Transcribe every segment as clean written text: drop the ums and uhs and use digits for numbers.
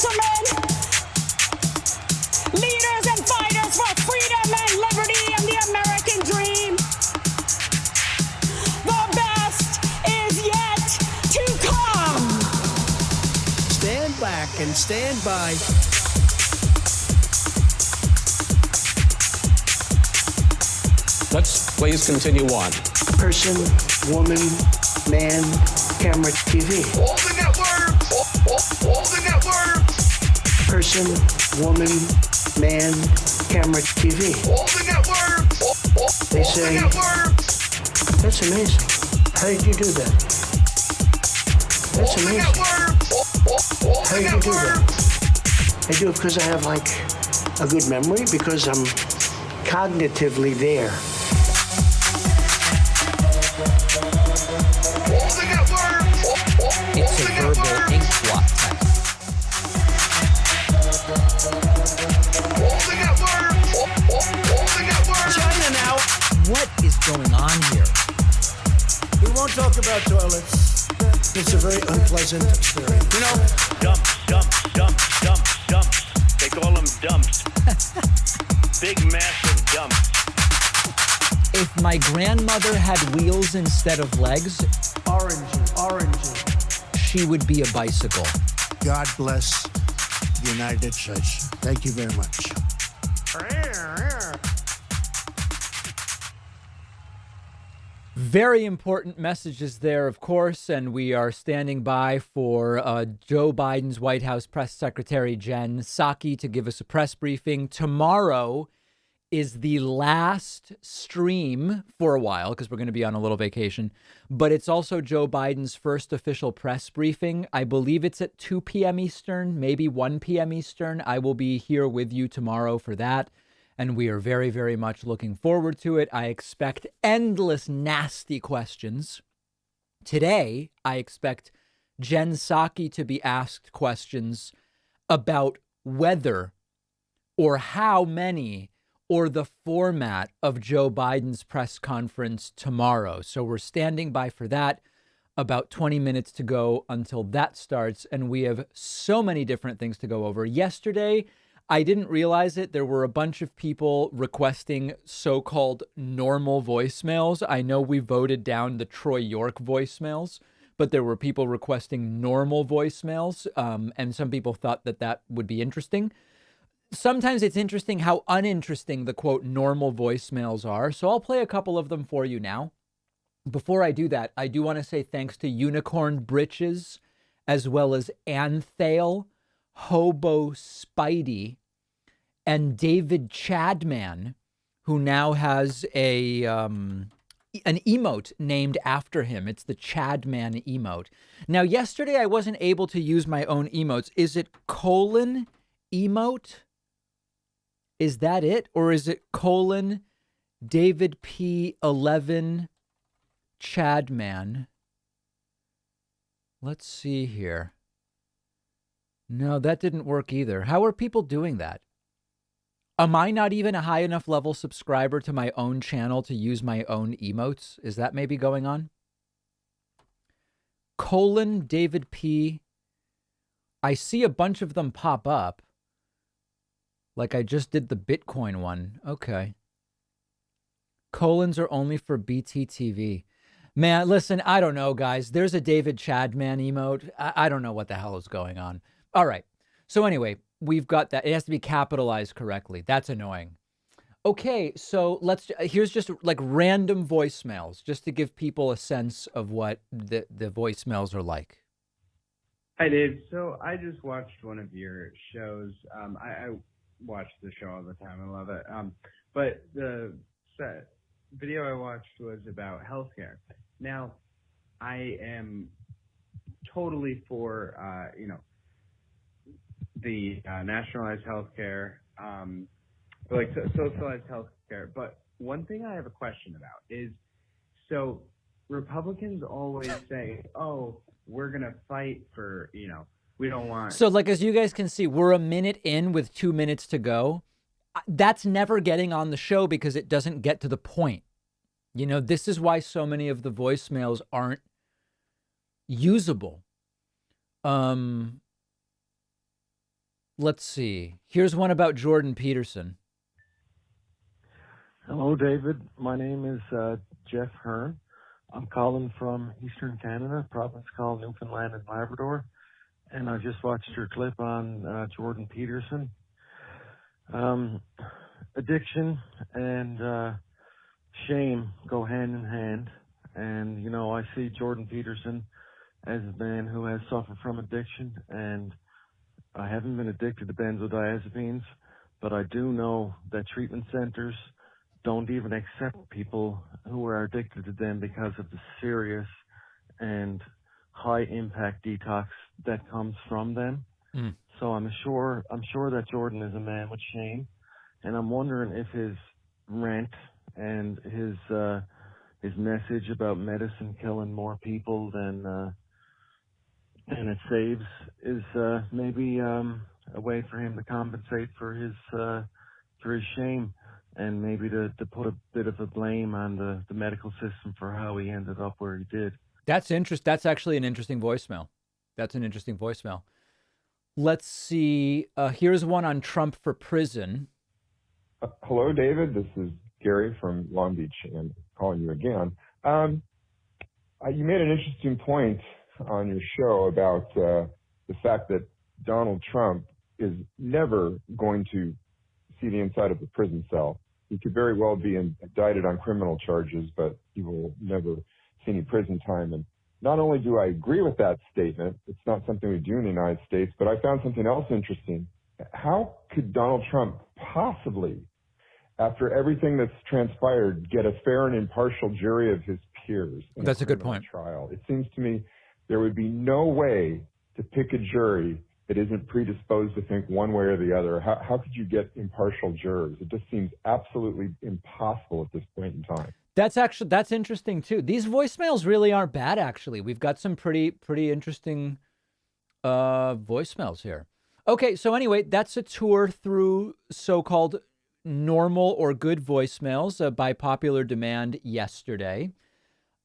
gentlemen, leaders and fighters for freedom and liberty and the American dream, the best is yet to come. Stand back and stand by. Let's please continue on. Person, woman, man, camera, TV. All the networks! All the networks! Person, woman, man, camera, TV. All the networks! They say, all the networks! that's amazing. How did you do that? That's all amazing. The networks! All How the did you do that? networks! I do it because I have like a good memory, because I'm cognitively there. All the networks! All It's a the verbal networks! ink blot test. All the networks! All the networks! China now. What is going on here? We won't talk about toilets. It's a very unpleasant experience. You know, dumps. They call them dumps. Big, massive dumps. If my grandmother had wheels instead of legs, Orangey. she would be a bicycle. God bless the United States. Thank you very much. Very important messages there, of course, and we are standing by for Joe Biden's White House press secretary, Jen Psaki, to give us a press briefing. Tomorrow is the last stream for a while, because we're going to be on a little vacation, but it's also Joe Biden's first official press briefing. I believe it's at 2 p.m. Eastern, maybe 1 p.m. Eastern. I will be here with you tomorrow for that. And we are very, very much looking forward to it. I expect endless nasty questions. Today, I expect Jen Psaki to be asked questions about whether or how many or the format of Joe Biden's press conference tomorrow. So we're standing by for that. About 20 minutes to go until that starts. And we have so many different things to go over. Yesterday, I didn't realize it. There were a bunch of people requesting so-called normal voicemails. I know we voted down the Troy York voicemails, but there were people requesting normal voicemails. And some people thought that that would be interesting. Sometimes it's interesting how uninteresting the quote normal voicemails are. So I'll play a couple of them for you now. Before I do that, I do want to say thanks to Unicorn Britches, as well as Anthale, Hobo Spidey, and David Chadman, who now has an emote named after him. It's the Chadman emote. Now, yesterday I wasn't able to use my own emotes. Is it colon emote? Is that it? Or is it colon David P11 Chadman? Let's see here. No, that didn't work either. How are people doing that? Am I not even a high enough level subscriber to my own channel to use my own emotes? Is that maybe going on? Colon David P. I see a bunch of them pop up. Like I just did the Bitcoin one. Okay. Colons are only for BTTV. Man, listen, I don't know, guys. There's a David Chadman emote. I don't know what the hell is going on. All right. So anyway, we've got that. It has to be capitalized correctly. That's annoying. Okay, so here's just like random voicemails, just to give people a sense of what the voicemails are like. Hi, Dave. So I just watched one of your shows. I watch the show all the time. I love it. But the video I watched was about healthcare. Now, I am totally for, the nationalized healthcare, socialized healthcare. But one thing I have a question about is, so Republicans always say, oh, we're going to fight for, we don't want. So like, as you guys can see, we're a minute in with 2 minutes to go. That's never getting on the show because it doesn't get to the point. This is why so many of the voicemails aren't usable. Let's see. Here's one about Jordan Peterson. Hello, David. My name is Jeff Hearn. I'm calling from Eastern Canada, a province called Newfoundland and Labrador. And I just watched your clip on Jordan Peterson. Addiction and shame go hand in hand. And, you know, I see Jordan Peterson as a man who has suffered from addiction. And I haven't been addicted to benzodiazepines, but I do know that treatment centers don't even accept people who are addicted to them because of the serious and high impact detox that comes from them. So I'm sure that Jordan is a man with shame, and I'm wondering if his rant and his message about medicine killing more people than it saves is maybe a way for him to compensate for his shame, and maybe to put a bit of a blame on the medical system for how he ended up where he did. That's actually an interesting voicemail. Let's see. Here's one on Trump for prison. Hello, David. This is Gary from Long Beach, and calling you again. You made an interesting point on your show about the fact that Donald Trump is never going to see the inside of a prison cell. He could very well be indicted on criminal charges, but he will never see any prison time. And not only do I agree with that statement, it's not something we do in the United States, but I found something else interesting. How could Donald Trump possibly, after everything that's transpired, get a fair and impartial jury of his peers? That's a good point. Trial. It seems to me there would be no way to pick a jury that isn't predisposed to think one way or the other. How could you get impartial jurors? It just seems absolutely impossible at this point in time. That's interesting too. These voicemails really aren't bad, actually. We've got some pretty interesting voicemails here. Okay, so anyway, that's a tour through so-called normal or good voicemails by popular demand yesterday.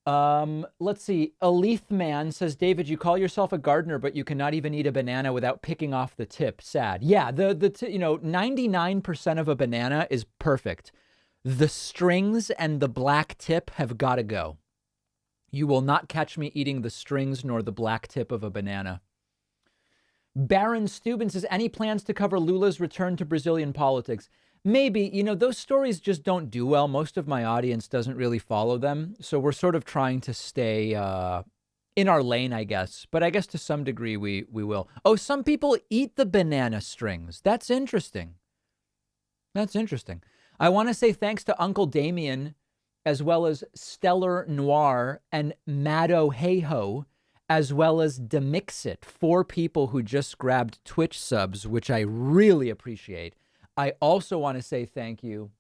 Let's see. Aleth Man says, David, you call yourself a gardener, but you cannot even eat a banana without picking off the tip. Sad. Yeah, 99% of a banana is perfect. The strings and the black tip have got to go. You will not catch me eating the strings nor the black tip of a banana. Baron Steuben says, any plans to cover Lula's return to Brazilian politics? Maybe. Those stories just don't do well. Most of my audience doesn't really follow them. So we're sort of trying to stay in our lane, I guess. But I guess to some degree we will. Oh, some people eat the banana strings. That's interesting. I want to say thanks to Uncle Damien, as well as Stellar Noir and Maddo Heyho, as well as Demixit, 4 people who just grabbed Twitch subs, which I really appreciate. I also want to say thank you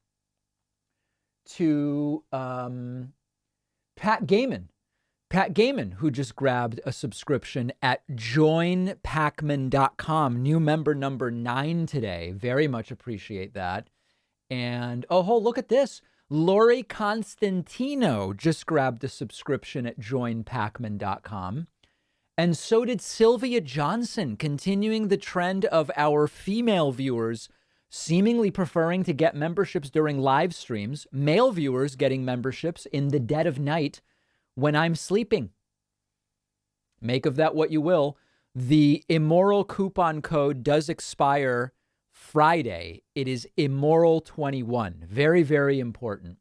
to Pat Gaiman, who just grabbed a subscription at joinpacman.com. New member number 9 today. Very much appreciate that. And, oh, look at this. Lori Constantino just grabbed a subscription at joinpacman.com. And so did Sylvia Johnson, continuing the trend of our female viewers seemingly preferring to get memberships during live streams, male viewers getting memberships in the dead of night when I'm sleeping. Make of that what you will. The immoral coupon code does expire Friday. It is immoral21. Very, very important.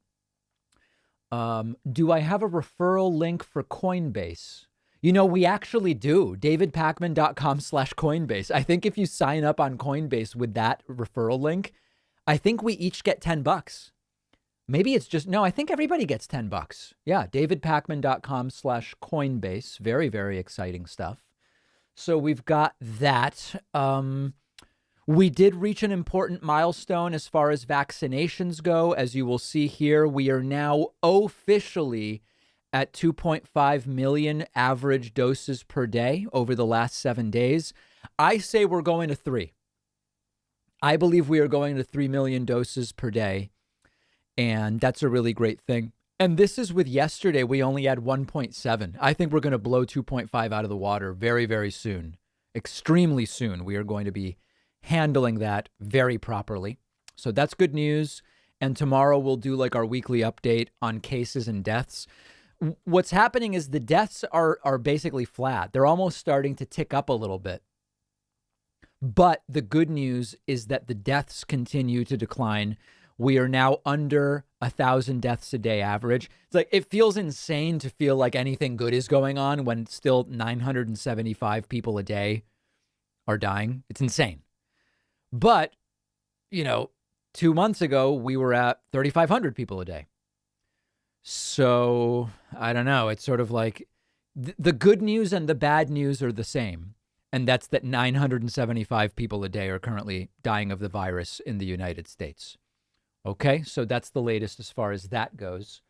Do I have a referral link for Coinbase? We actually do. davidpacman.com/Coinbase. I think if you sign up on Coinbase with that referral link, I think we each get $10. Maybe it's just, no, I think everybody gets $10. Yeah, davidpacman.com/Coinbase. Very, very exciting stuff. So we've got that. We did reach an important milestone as far as vaccinations go. As you will see here, we are now officially at 2.5 million average doses per day over the last 7 days. I say we're going to 3. I believe we are going to 3 million doses per day. And that's a really great thing. And this is with yesterday, we only had 1.7. I think we're going to blow 2.5 out of the water very, very soon. Extremely soon. We are going to be handling that very properly. So that's good news. And tomorrow we'll do like our weekly update on cases and deaths. What's happening is the deaths are basically flat. They're almost starting to tick up a little bit. But the good news is that the deaths continue to decline. We are now under 1,000 deaths a day average. It's like, it feels insane to feel like anything good is going on when still 975 people a day are dying. It's insane. But, 2 months ago, we were at 3,500 people a day. So I don't know. It's sort of like the good news and the bad news are the same. And that's that 975 people a day are currently dying of the virus in the United States. Okay, so that's the latest as far as that goes.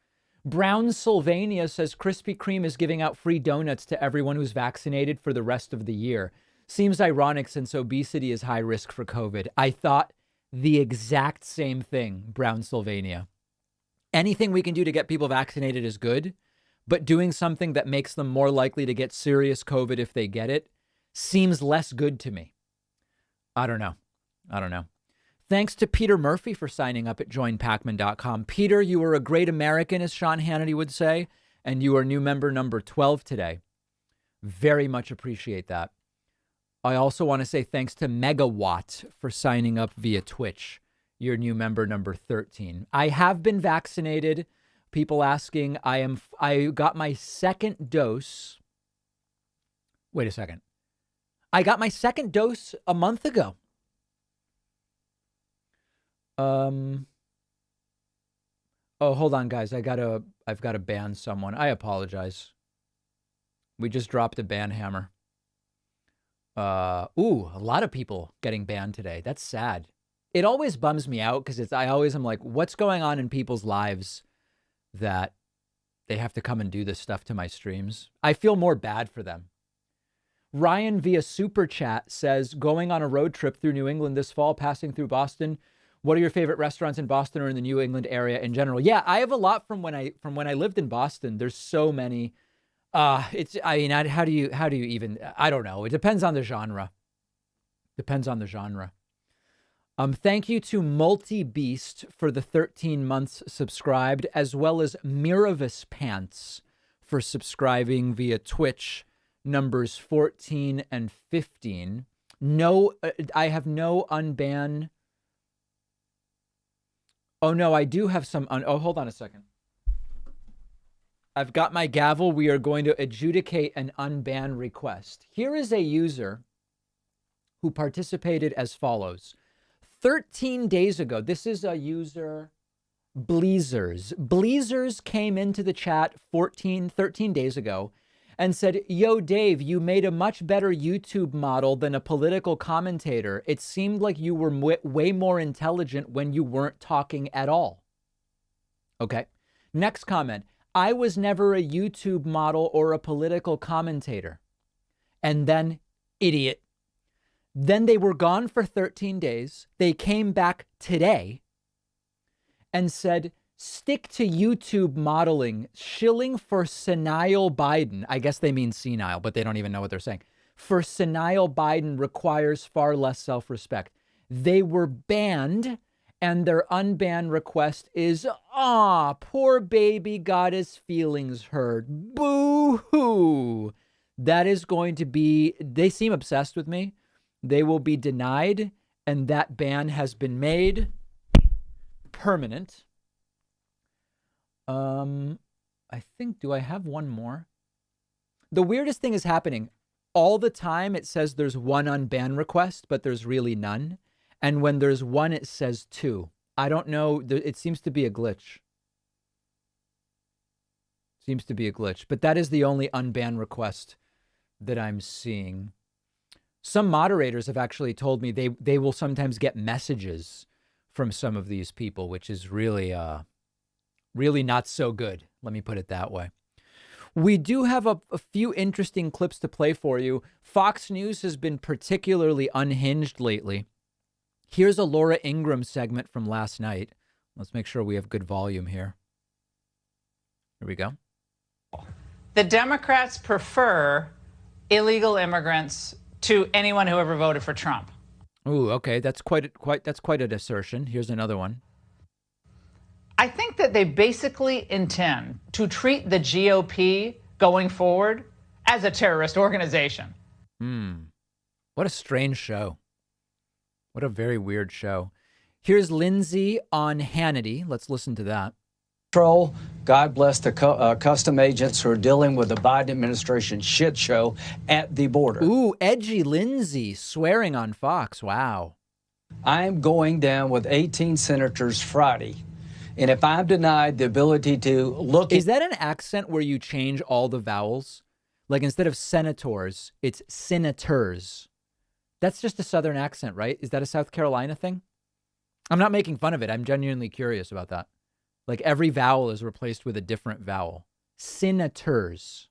Brown Sylvania says Krispy Kreme is giving out free donuts to everyone who's vaccinated for the rest of the year. Seems ironic since obesity is high risk for COVID. I thought the exact same thing, Brown Sylvania. Anything we can do to get people vaccinated is good, but doing something that makes them more likely to get serious COVID if they get it seems less good to me. I don't know. Thanks to Peter Murphy for signing up at joinpacman.com. Peter, you are a great American, as Sean Hannity would say, and you are new member number 12 today. Very much appreciate that. I also want to say thanks to Megawatt for signing up via Twitch. You're new member number 13. I have been vaccinated. People asking, I got my second dose. Wait a second. I got my second dose a month ago. Oh, hold on, guys. I've got to ban someone. I apologize. We just dropped a ban hammer. A lot of people getting banned today. That's sad. It always bums me out because I always am like, what's going on in people's lives that they have to come and do this stuff to my streams? I feel more bad for them. Ryan via Super Chat says, going on a road trip through New England this fall, passing through Boston. What are your favorite restaurants in Boston or in the New England area in general? Yeah, I have a lot from when I lived in Boston. There's so many. How do you even, I don't know. It depends on the genre. Thank you to Multi-Beast for the 13 months subscribed, as well as Miravis Pants for subscribing via Twitch, numbers 14 and 15. No, I have no unban. Oh, no, I do have some. Hold on a second. I've got my gavel. We are going to adjudicate an unban request. Here is a user who participated as follows. 13 days ago, this is a user, Bleezers. Bleezers came into the chat 13 days ago and said, yo, Dave, you made a much better YouTube model than a political commentator. It seemed like you were way more intelligent when you weren't talking at all. Okay. Next comment. I was never a YouTube model or a political commentator. And then, idiot. Then they were gone for 13 days. They came back today and said, stick to YouTube modeling, shilling for senile Biden. I guess they mean senile, but they don't even know what they're saying. For senile Biden requires far less self-respect. They were banned, and their unban request is, poor baby got his feelings hurt. Boo-hoo. That is going to be, they seem obsessed with me. They will be denied, and that ban has been made permanent. I think, do I have one more? The weirdest thing is happening. All the time it says there's one unban request, but there's really none. And when there's one, it says two. I don't know. It seems to be a glitch. But that is the only unban request that I'm seeing. Some moderators have actually told me they will sometimes get messages from some of these people, which is really not so good. Let me put it that way. We do have a few interesting clips to play for you. Fox News has been particularly unhinged lately. Here's a Laura Ingraham segment from last night. Let's make sure we have good volume here. Here we go. The Democrats prefer illegal immigrants to anyone who ever voted for Trump. Ooh, okay, that's quite an assertion. Here's another one. I think that they basically intend to treat the GOP going forward as a terrorist organization. What a strange show. What a very weird show. Here's Lindsay on Hannity. Let's listen to that. God bless the custom agents who are dealing with the Biden administration shit show at the border. Ooh, edgy Lindsay swearing on Fox. Wow. I'm going down with 18 senators Friday. And if I'm denied the ability to look... Is that an accent where you change all the vowels? Like instead of senators, it's senators. That's just a Southern accent, right? Is that a South Carolina thing? I'm not making fun of it. I'm genuinely curious about that. Like every vowel is replaced with a different vowel. Senators.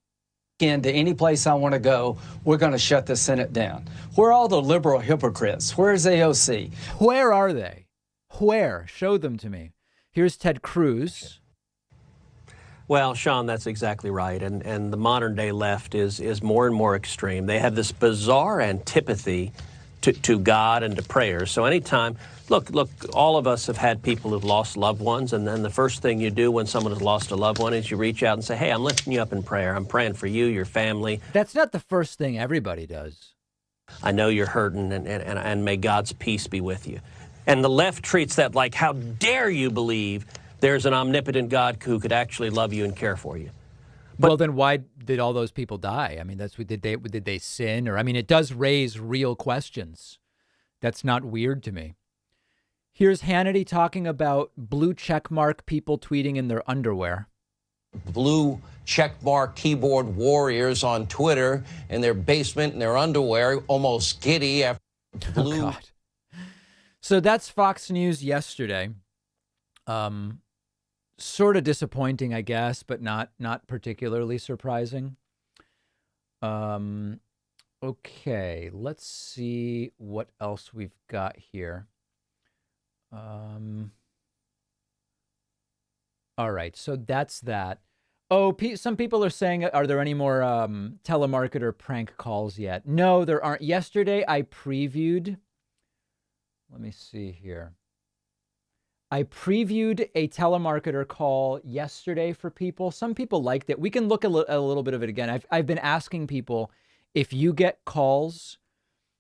Into any place I want to go, we're going to shut the Senate down. Where are all the liberal hypocrites? Where's AOC? Where are they? Where? Show them to me. Here's Ted Cruz. Well, Sean, that's exactly right. And the modern day left is more and more extreme. They have this bizarre antipathy to God and to prayers. So anytime, look, all of us have had people who've lost loved ones. And then the first thing you do when someone has lost a loved one is you reach out and say, hey, I'm lifting you up in prayer. I'm praying for you, your family. That's not the first thing everybody does. I know you're hurting and may God's peace be with you. And the left treats that like, how dare you believe there's an omnipotent God who could actually love you and care for you. But, well, then why did all those people die? I mean, did they sin? Or I mean, it does raise real questions. That's not weird to me. Here's Hannity talking about blue checkmark people tweeting in their underwear. Blue checkmark keyboard warriors on Twitter in their basement in their underwear, almost giddy after blue. Oh, God. So that's Fox News yesterday. Sort of disappointing, I guess, but not particularly surprising. Okay, let's see what else we've got here. All right, so that's that. Oh, some people are saying, are there any more telemarketer prank calls yet? No, there aren't. Yesterday, I previewed. Let me see here. I previewed a telemarketer call yesterday for people. Some people liked it. We can look at a little bit of it again. I've been asking people, if you get calls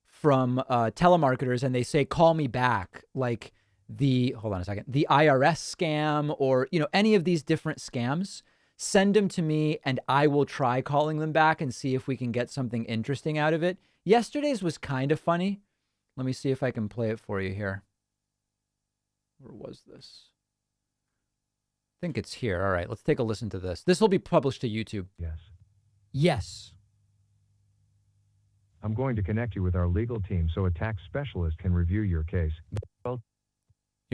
from telemarketers and they say, call me back, like hold on a second, the IRS scam or, any of these different scams, send them to me and I will try calling them back and see if we can get something interesting out of it. Yesterday's was kind of funny. Let me see if I can play it for you here. Where was this? I think it's here. All right, let's take a listen to this. This will be published to YouTube. Yes. Yes. I'm going to connect you with our legal team so a tax specialist can review your case. Here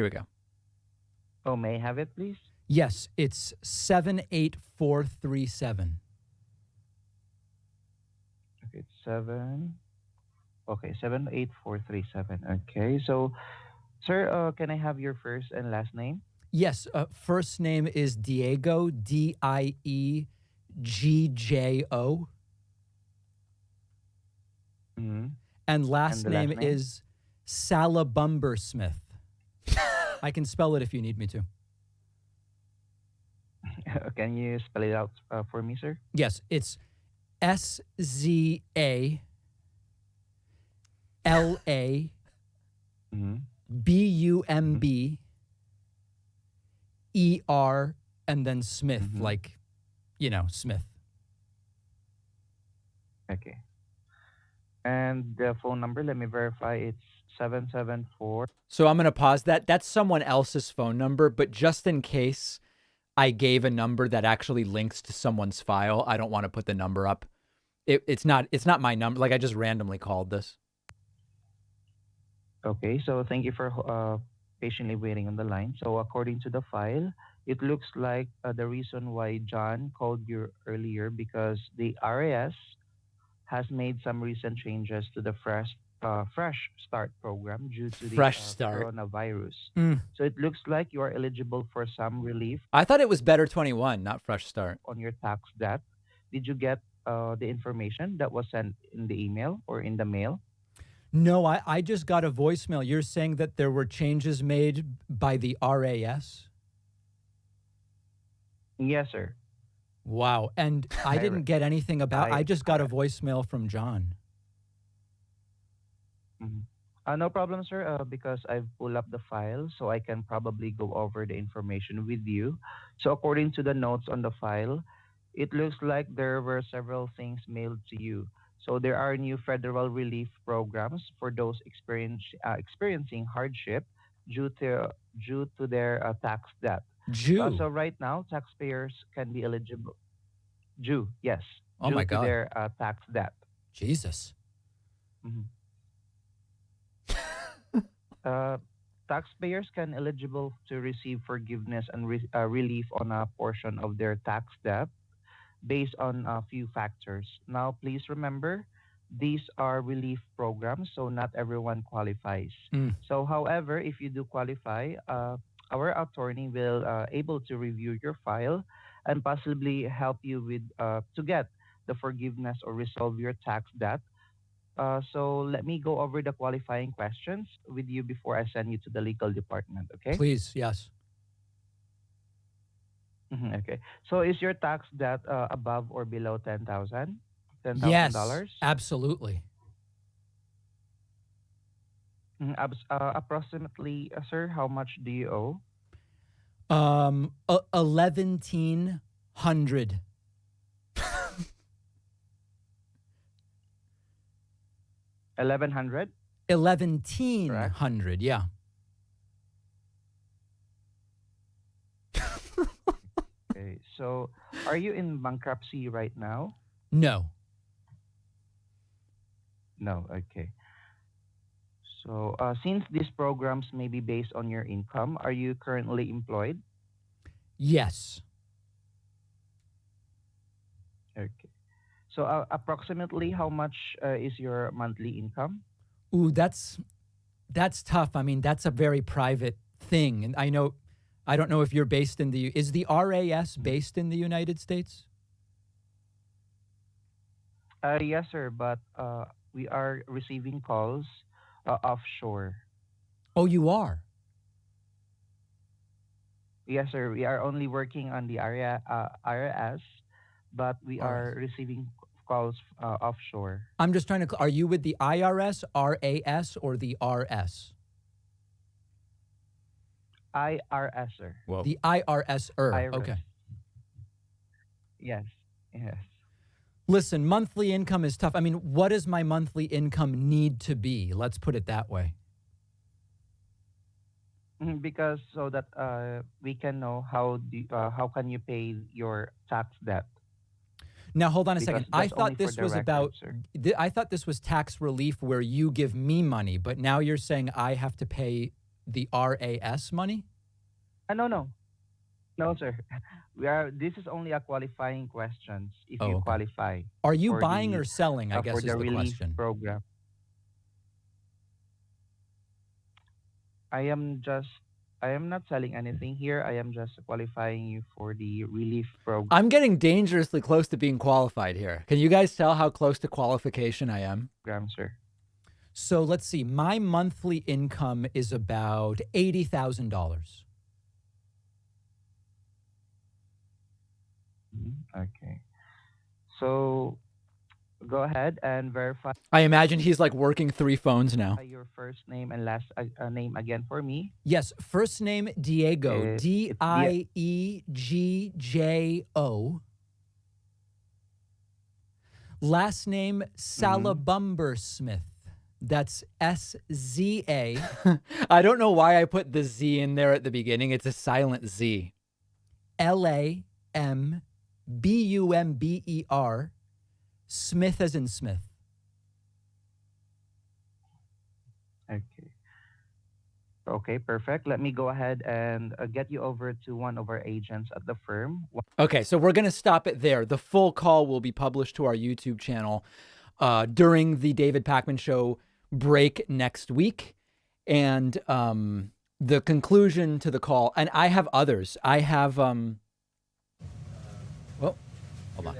we go. Oh, may I have it, please? Yes, it's 78437. Okay, it's 78437. Okay, so, sir, can I have your first and last name? Yes, first name is Diego, Diegjo. Mm-hmm. And last name is Salabumber Smith. I can spell it if you need me to. Can you spell it out for me, sir? Yes, it's SZALA BUMBER and then Smith, like, Smith. Okay. And the phone number, let me verify, it's 774. So I'm going to pause that. That's someone else's phone number, but just in case I gave a number that actually links to someone's file, I don't want to put the number up. It's not my number. Like, I just randomly called this. Okay, so thank you for patiently waiting on the line. So according to the file, it looks like the reason why John called you earlier because the RAS has made some recent changes to the Fresh Start program due to the coronavirus. So it looks like you are eligible for some relief. I thought it was Better 21, not Fresh Start. On your tax debt. Did you get the information that was sent in the email or in the mail? No, I just got a voicemail. You're saying that there were changes made by the RAS? Yes, sir. Wow. And I didn't get anything about, I just got a I- voicemail from John. Mhm. No problem, sir, because I've pulled up the file, so I can probably go over the information with you. So according to the notes on the file, it looks like there were several things mailed to you. So there are new federal relief programs for those experiencing hardship due to their tax debt. Jew. So right now, taxpayers can be eligible. Yes, Oh due my to God. their tax debt. Jesus. Mhm. Taxpayers can eligible to receive forgiveness and relief on a portion of their tax debt based on a few factors. Now, please remember, these are relief programs, so not everyone qualifies. Mm. So, however, if you do qualify, our attorney will able to review your file and possibly help you with to get the forgiveness or resolve your tax debt. So let me go over the qualifying questions with you before I send you to the legal department, okay? Please, yes. Okay. So is your tax debt above or below Yes, $10,000? absolutely. Approximately, sir, how much do you owe? 1100. 1,100? 1100, yeah. Okay. So are you in bankruptcy right now? No. No. Okay. So since these programs may be based on your income, are you currently employed? Yes. Okay. So approximately how much is your monthly income? Ooh, that's tough. I mean, that's a very private thing. And I don't know if you're based in is the RAS based in the United States? Yes, sir, but we are receiving calls offshore. Oh, you are? Yes, sir. We are only working on the RAS, but we are receiving calls offshore. I'm just trying to, are you with the IRS, RAS, or the RS? IRS, sir. Whoa. The IRS. IRS. Okay. Yes. Yes. Listen, monthly income is tough. I mean, what does my monthly income need to be? Let's put it that way. Because so that we can know how can you pay your tax debt. Now, hold on a Because second. I that's only thought for this the was record, about, sir. I thought this was tax relief where you give me money, but now you're saying I have to pay the RAS money? No, sir. This is only a qualifying questions if you okay. qualify. Are you for buying the, or selling, I guess, for is the the relief question. program? I am not selling anything here. I am just qualifying you for the relief program. I'm getting dangerously close to being qualified here. Can you guys tell how close to qualification I am? Sir. So let's see. My monthly income is about $80,000. Okay. So go ahead and verify. I imagine he's like working 3 phones now. Your first name and last name again for me. Yes, first name Diego, Diegjo. Last name Salabumber Smith. That's SZA. I don't know why I put the Z in there at the beginning. It's a silent Z. LAMBUMBER. Smith as in Smith. Okay. Okay, perfect. Let me go ahead and get you over to one of our agents at the firm. Okay, so we're going to stop it there. The full call will be published to our YouTube channel during the David Pakman Show break next week. And the conclusion to the call, and I have others. I have, well, hold on.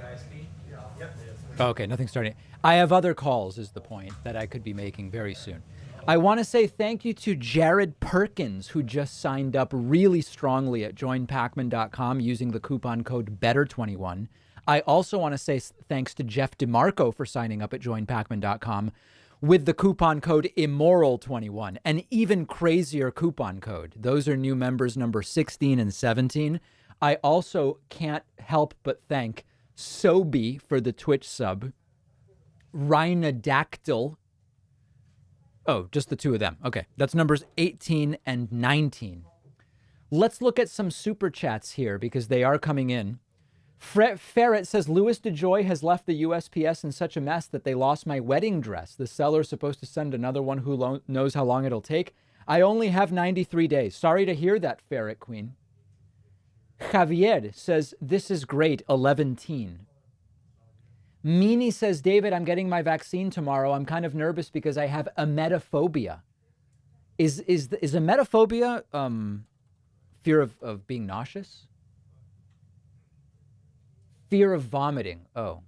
Okay, nothing starting. I have other calls, is the point that I could be making very soon. I want to say thank you to Jared Perkins, who just signed up really strongly at joinpacman.com using the coupon code BETTER21. I also want to say thanks to Jeff DeMarco for signing up at joinpacman.com with the coupon code IMMORAL21, an even crazier coupon code. Those are new members number 16 and 17. I also can't help but thank Sobi for the Twitch sub, Rhinodactyl. Oh, just the two of them. Okay, that's numbers 18 and 19. Let's look at some super chats here because they are coming in. Ferret says, Louis DeJoy has left the USPS in such a mess that they lost my wedding dress. The seller's supposed to send another one who knows how long it'll take. I only have 93 days. Sorry to hear that, Ferret Queen. Javier says, this is great, 11-teen. Meanie says, David, I'm getting my vaccine tomorrow. I'm kind of nervous because I have emetophobia. Is emetophobia fear of being nauseous? Fear of vomiting. Oh.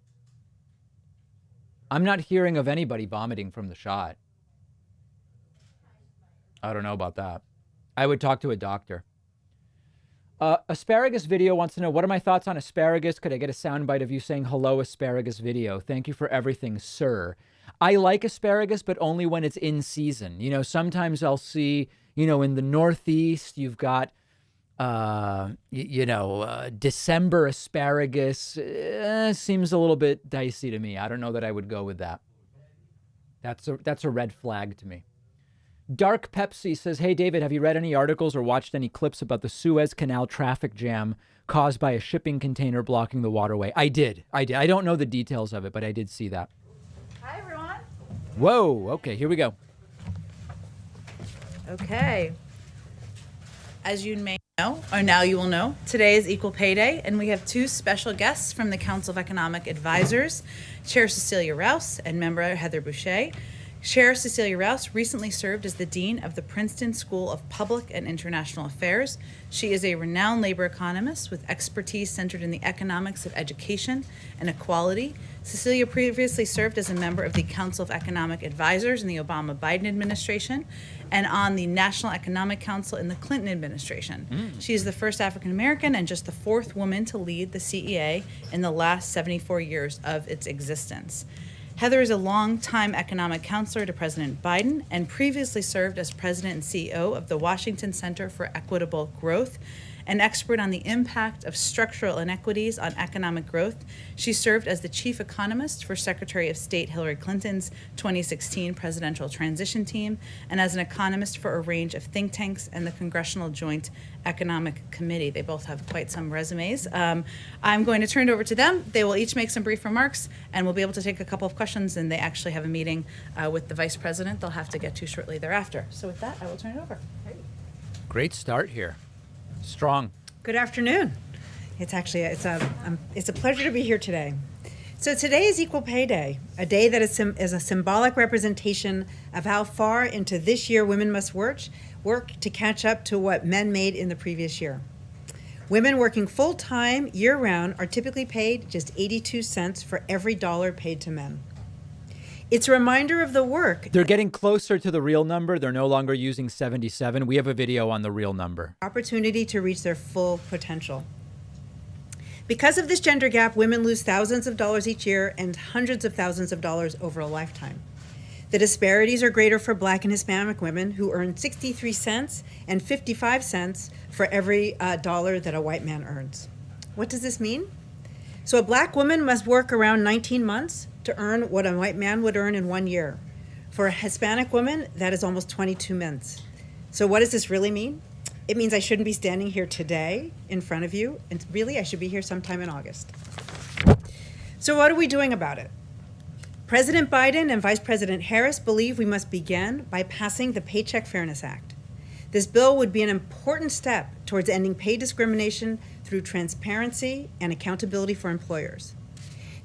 I'm not hearing of anybody vomiting from the shot. I don't know about that. I would talk to a doctor. Asparagus Video wants to know, what are my thoughts on asparagus? Could I get a soundbite of you saying, hello, Asparagus Video? Thank you for everything, sir. I like asparagus, but only when it's in season. You know, sometimes I'll see, you know, in the Northeast, you've got, December asparagus. Seems a little bit dicey to me. I don't know that I would go with that. That's a red flag to me. Dark Pepsi says, hey, David, have you read any articles or watched any clips about the Suez Canal traffic jam caused by a shipping container blocking the waterway? I did. I don't know the details of it, but I did see that. Hi, everyone. Whoa. Okay, here we go. Okay. As you may know, or now you will know, today is Equal Pay Day, and we have two special guests from the Council of Economic Advisors, Chair Cecilia Rouse and member Heather Boucher. Chair Cecilia Rouse recently served as the Dean of the Princeton School of Public and International Affairs. She is a renowned labor economist with expertise centered in the economics of education and equality. Cecilia previously served as a member of the Council of Economic Advisors in the Obama-Biden administration and on the National Economic Council in the Clinton administration. She is the first African-American and just the fourth woman to lead the CEA in the last 74 years of its existence. Heather is a longtime economic counselor to President Biden and previously served as president and CEO of the Washington Center for Equitable Growth. An expert on the impact of structural inequities on economic growth, she served as the chief economist for Secretary of State Hillary Clinton's 2016 presidential transition team and as an economist for a range of think tanks and the Congressional Joint Economic Committee. They both have quite some resumes. I'm going to turn it over to them. They will each make some brief remarks and we'll be able to take a couple of questions, and they actually have a meeting with the vice president they'll have to get to shortly thereafter. So with that, I will turn it over. Great start here. Strong. Good afternoon. It's a pleasure to be here today. So today is Equal Pay Day, a day that is a symbolic representation of how far into this year women must work to catch up to what men made in the previous year. Women working full-time year-round are typically paid just 82 cents for every dollar paid to men. It's a reminder of the work. They're getting closer to the real number. They're no longer using 77. We have a video on the real number. Opportunity to reach their full potential. Because of this gender gap, women lose thousands of dollars each year and hundreds of thousands of dollars over a lifetime. The disparities are greater for Black and Hispanic women who earn 63 cents and 55 cents for every dollar that a white man earns. What does this mean? So a Black woman must work around 19 months to earn what a white man would earn in 1 year. For a Hispanic woman, that is almost 22 months. So what does this really mean? It means I shouldn't be standing here today in front of you, and really I should be here sometime in August. So what are we doing about it? President Biden and Vice President Harris believe we must begin by passing the Paycheck Fairness Act. This bill would be an important step towards ending pay discrimination through transparency and accountability for employers.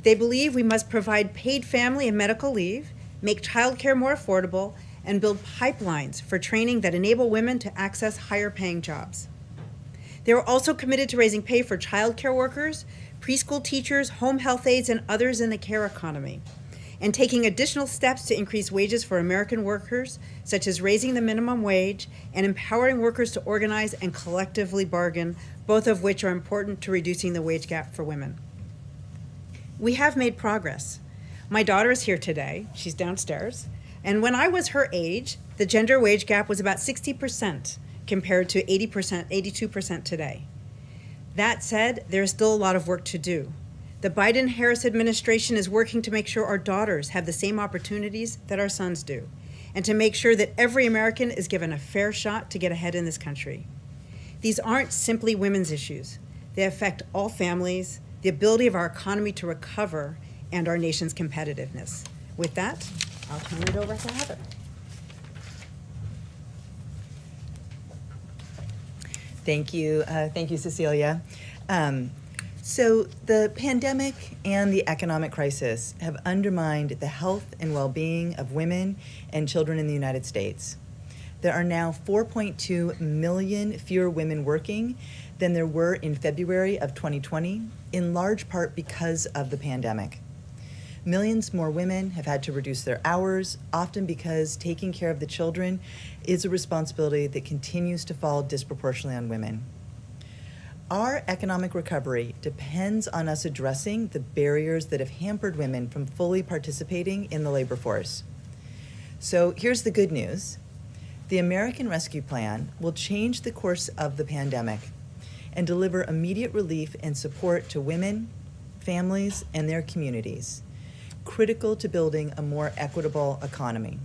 They believe we must provide paid family and medical leave, make childcare more affordable, and build pipelines for training that enable women to access higher paying jobs. They are also committed to raising pay for childcare workers, preschool teachers, home health aides, and others in the care economy, and taking additional steps to increase wages for American workers, such as raising the minimum wage and empowering workers to organize and collectively bargain, both of which are important to reducing the wage gap for women. We have made progress. My daughter is here today. She's downstairs. And when I was her age, the gender wage gap was about 60% compared to 80%, 82% today. That said, there is still a lot of work to do. The Biden-Harris administration is working to make sure our daughters have the same opportunities that our sons do, and to make sure that every American is given a fair shot to get ahead in this country. These aren't simply women's issues. They affect all families, the ability of our economy to recover, and our nation's competitiveness. With that, I'll turn it over to Heather. Thank you, Cecilia. So the pandemic and the economic crisis have undermined the health and well-being of women and children in the United States. There are now 4.2 million fewer women working than there were in February of 2020, in large part because of the pandemic. Millions more women have had to reduce their hours, often because taking care of the children is a responsibility that continues to fall disproportionately on women. Our economic recovery depends on us addressing the barriers that have hampered women from fully participating in the labor force. So here's the good news. The American Rescue Plan will change the course of the pandemic and deliver immediate relief and support to women, families, and their communities, critical to building a more equitable economy.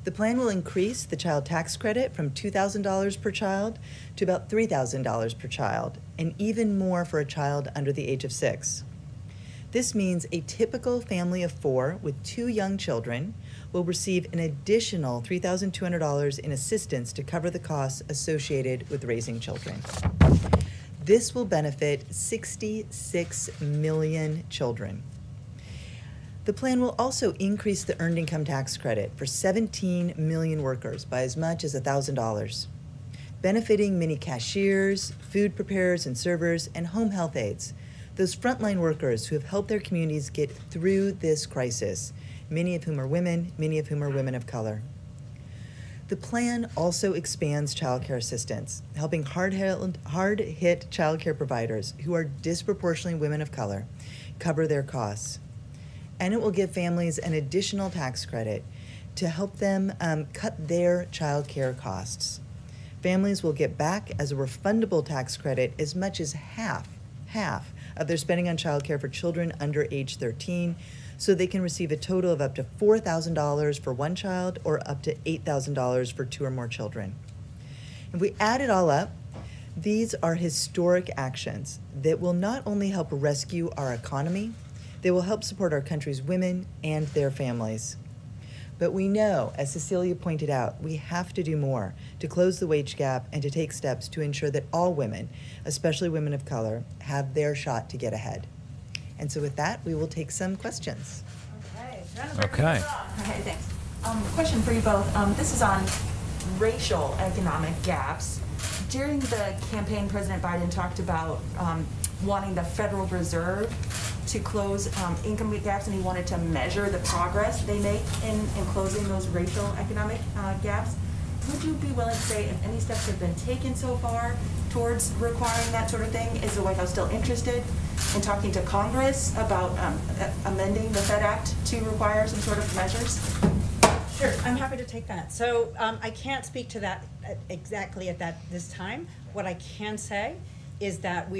The plan will increase the child tax credit from $2,000 per child to about $3,000 per child, and even more for a child under the age of 6. This means a typical family of 4 with 2 young children will receive an additional $3,200 in assistance to cover the costs associated with raising children. This will benefit 66 million children. The plan will also increase the earned income tax credit for 17 million workers by as much as $1,000, benefiting many cashiers, food preparers and servers, and home health aides, those frontline workers who have helped their communities get through this crisis, many of whom are women, many of whom are women of color. The plan also expands child care assistance, helping hard-hit child care providers who are disproportionately women of color cover their costs. And it will give families an additional tax credit to help them cut their child care costs. Families will get back as a refundable tax credit as much as half of their spending on child care for children under age 13, so they can receive a total of up to $4,000 for one child or up to $8,000 for 2 or more children. If we add it all up, these are historic actions that will not only help rescue our economy, they will help support our country's women and their families. But we know, as Cecilia pointed out, we have to do more to close the wage gap and to take steps to ensure that all women, especially women of color, have their shot to get ahead. And so with that, we will take some questions. Okay. Okay, thanks. Question for you both. This is on racial economic gaps. During the campaign, President Biden talked about wanting the Federal Reserve to close income gaps, and he wanted to measure the progress they make in closing those racial economic gaps. Would you be willing to say if any steps have been taken so far towards requiring that sort of thing? Is the White House still interested in talking to Congress about amending the Fed Act to require some sort of measures? Sure, I'm happy to take that. So I can't speak to that exactly at this time. What I can say is that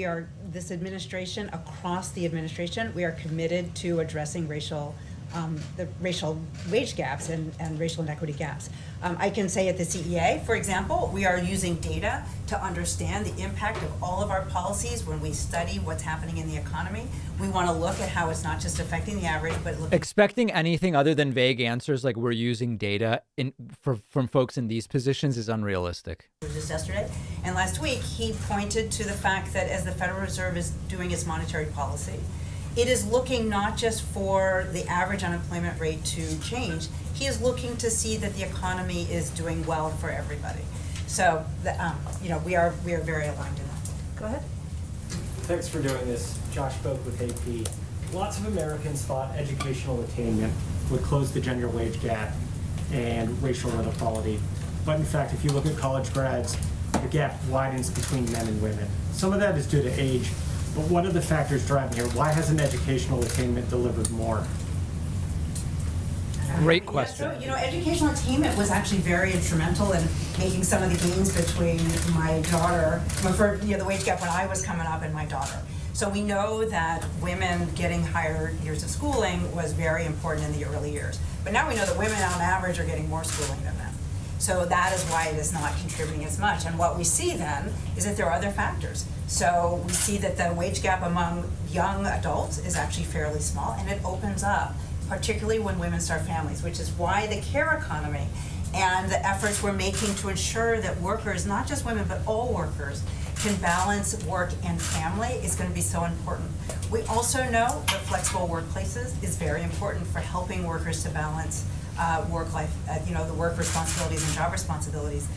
this administration, across the administration, we are committed to addressing the racial wage gaps and racial inequity gaps. I can say at the CEA, for example, we are using data to understand the impact of all of our policies when we study what's happening in the economy. We want to look at how it's not just affecting the average, but Expecting anything other than vague answers like we're using data from folks in these positions is unrealistic. Just yesterday. And last week, he pointed to the fact that as the Federal Reserve is doing its monetary policy, it is looking not just for the average unemployment rate to change, he is looking to see that the economy is doing well for everybody. So, we are very aligned in that. Go ahead. Thanks for doing this, Josh Boak with AP. Lots of Americans thought educational attainment would close the gender wage gap and racial inequality. But in fact, if you look at college grads, the gap widens between men and women. Some of that is due to age, but what are the factors driving here? Why hasn't educational attainment delivered more? Great question. So, educational attainment was actually very instrumental in making some of the gains between my daughter, the wage gap when I was coming up and my daughter. So we know that women getting higher years of schooling was very important in the early years. But now we know that women on average are getting more schooling than men. So that is why it is not contributing as much. And what we see then is that there are other factors. So we see that the wage gap among young adults is actually fairly small, and it opens up, particularly when women start families, which is why the care economy and the efforts we're making to ensure that workers, not just women, but all workers, can balance work and family is going to be so important. We also know that flexible workplaces is very important for helping workers to balance work life, the work responsibilities and job responsibilities.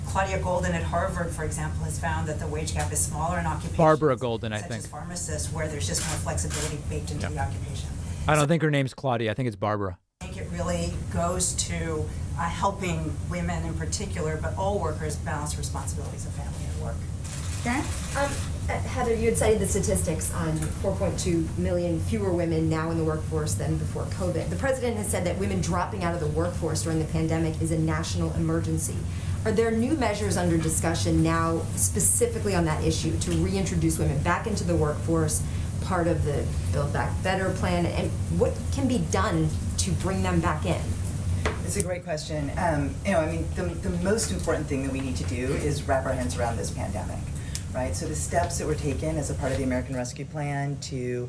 Claudia Golden at Harvard, for example, has found that the wage gap is smaller in occupations Barbara Golden, I such think. as pharmacists, where there's just more flexibility baked into the occupation. I don't think her name's Claudia. I think it's Barbara. I think it really goes to helping women in particular, but all workers balance responsibilities of family and work. Karen? Heather, you had cited the statistics on 4.2 million fewer women now in the workforce than before COVID. The president has said that women dropping out of the workforce during the pandemic is a national emergency. Are there new measures under discussion now specifically on that issue to reintroduce women back into the workforce, part of the Build Back Better plan, and what can be done to bring them back in? It's a great question. The most important thing that we need to do is wrap our hands around this pandemic, right? So the steps that were taken as a part of the American Rescue Plan to,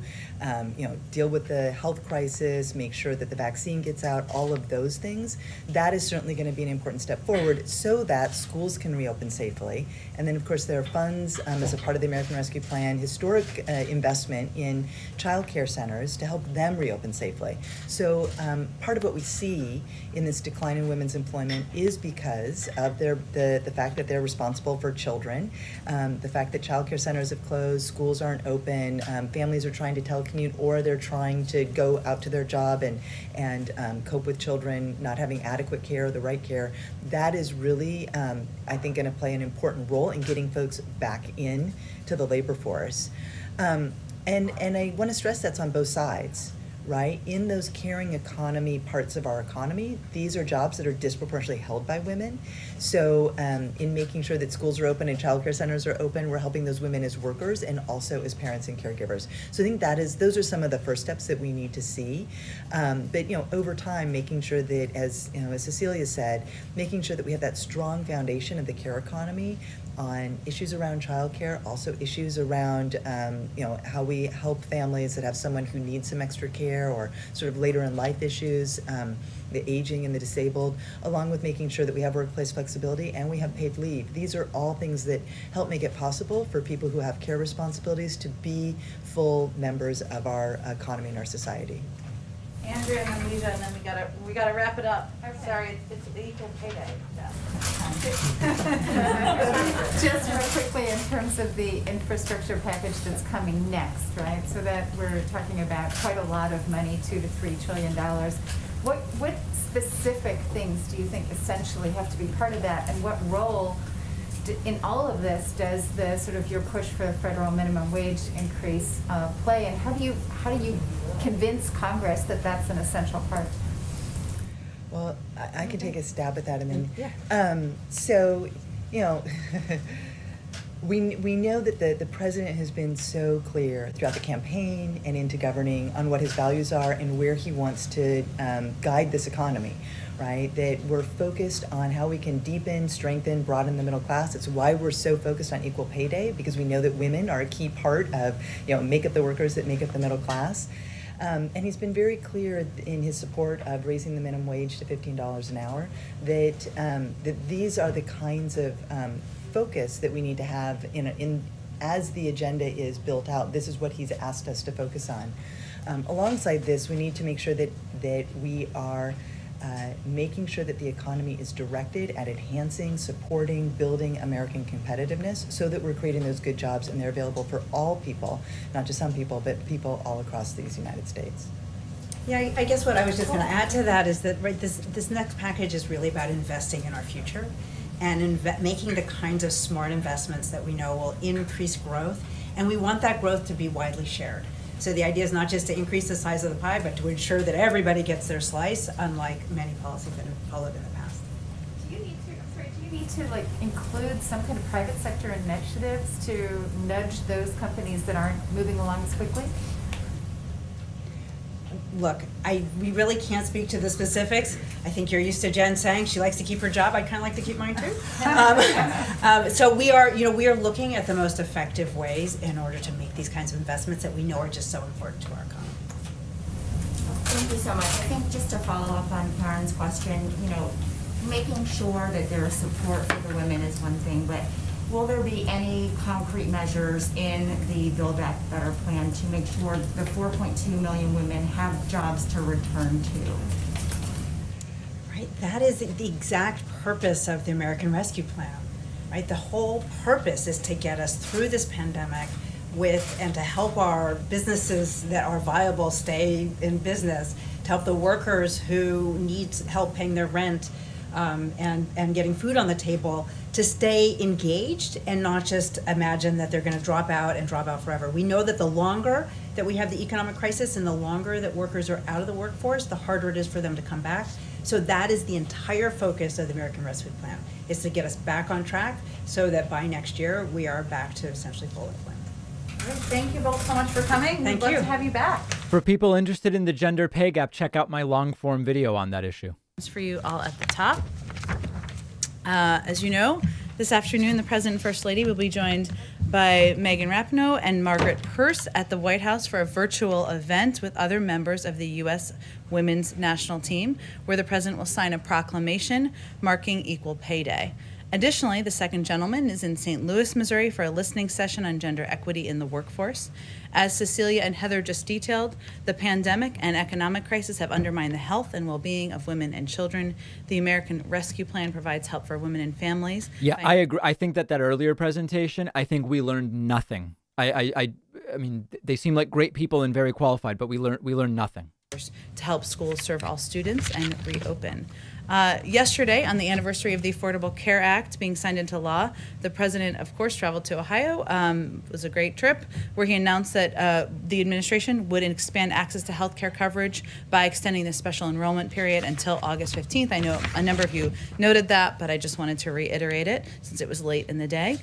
deal with the health crisis, make sure that the vaccine gets out, all of those things, that is certainly going to be an important step forward so that schools can reopen safely. And then, of course, there are funds as a part of the American Rescue Plan, historic investment in child care centers to help them reopen safely. So part of what we see in this decline in women's employment is because of the fact that they're responsible for children, the fact that child care centers have closed, schools aren't open, families are trying to telecommute, or they're trying to go out to their job and cope with children not having adequate care or the right care. That is really, I think, going to play an important role in getting folks back in to the labor force. And I want to stress that's on both sides, right? In those caring economy parts of our economy, these are jobs that are disproportionately held by women. So in making sure that schools are open and childcare centers are open, we're helping those women as workers and also as parents and caregivers. So I think those are some of the first steps that we need to see. But over time, making sure that, as Cecilia said, making sure that we have that strong foundation of the care economy on issues around childcare, also issues around how we help families that have someone who needs some extra care or sort of later in life issues, the aging and the disabled, along with making sure that we have workplace flexibility and we have paid leave. These are all things that help make it possible for people who have care responsibilities to be full members of our economy and our society. Andrea and then Lisa, and then we gotta wrap it up. Sorry, it's the equal pay day. Just real quickly, in terms of the infrastructure package that's coming next, right? So that we're talking about quite a lot of money, $2 to $3 trillion. What specific things do you think essentially have to be part of that, and what role in all of this does the sort of your push for the federal minimum wage increase play, and how do you convince Congress that that's an essential part? Well, I can take a stab at that, and then we know that the president has been so clear throughout the campaign and into governing on what his values are and where he wants to guide this economy. Right, that we're focused on how we can deepen, strengthen, broaden the middle class. It's why we're so focused on equal pay day, because we know that women are a key part of, make up the workers that make up the middle class. And he's been very clear in his support of raising the minimum wage to $15 an hour, that these are the kinds of focus that we need to have as the agenda is built out. This is what he's asked us to focus on. Alongside this, we need to make sure that we are making sure that the economy is directed at enhancing, supporting, building American competitiveness so that we're creating those good jobs and they're available for all people, not just some people, but people all across these United States. Yeah, I guess what I was just going to add to that is that this next package is really about investing in our future and making the kinds of smart investments that we know will increase growth, and we want that growth to be widely shared. So the idea is not just to increase the size of the pie, but to ensure that everybody gets their slice, unlike many policies that have followed in the past. Do you need to like include some kind of private sector initiatives to nudge those companies that aren't moving along as quickly? Look, we really can't speak to the specifics. I think you're used to Jen saying she likes to keep her job. I'd kind of like to keep mine too. So we are looking at the most effective ways in order to make these kinds of investments that we know are just so important to our economy. Thank you so much. I think just to follow up on Karen's question, making sure that there is support for the women is one thing, but will there be any concrete measures in the Build Back Better plan to make sure the 4.2 million women have jobs to return to? Right, that is the exact purpose of the American Rescue Plan, right? The whole purpose is to get us through this pandemic and to help our businesses that are viable stay in business, to help the workers who need help paying their rent and getting food on the table, to stay engaged and not just imagine that they're going to drop out forever. We know that the longer that we have the economic crisis and the longer that workers are out of the workforce, the harder it is for them to come back. So that is the entire focus of the American Rescue Plan, is to get us back on track so that by next year we are back to essentially full employment. Great. Thank you both so much for coming. Thank We'd you. love to have you back. For people interested in the gender pay gap, check out my long form video on that issue. It's for you all at the top. As you know, this afternoon, the President and First Lady will be joined by Megan Rapinoe and Margaret Pearce at the White House for a virtual event with other members of the U.S. Women's National Team, where the President will sign a proclamation marking Equal Pay Day. Additionally, the second gentleman is in St. Louis, Missouri for a listening session on gender equity in the workforce. As Cecilia and Heather just detailed, the pandemic and economic crisis have undermined the health and well-being of women and children. The American Rescue Plan provides help for women and families. Yeah, I agree. I think that earlier presentation, I think we learned nothing. I mean, they seem like great people and very qualified, but we learned nothing. To help schools serve all students and reopen. Yesterday, on the anniversary of the Affordable Care Act being signed into law, the president, of course, traveled to Ohio. It was a great trip where he announced that the administration would expand access to health care coverage by extending the special enrollment period until August 15th. I know a number of you noted that, but I just wanted to reiterate it since it was late in the day.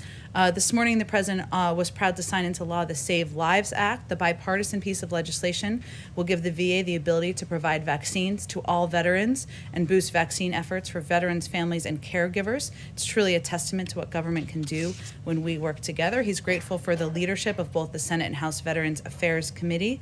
This morning, the president was proud to sign into law the Save Lives Act. The bipartisan piece of legislation will give the VA the ability to provide vaccines to all veterans and boost vaccine efforts for veterans, families, and caregivers. It's truly a testament to what government can do when we work together. He's grateful for the leadership of both the Senate and House Veterans Affairs Committee,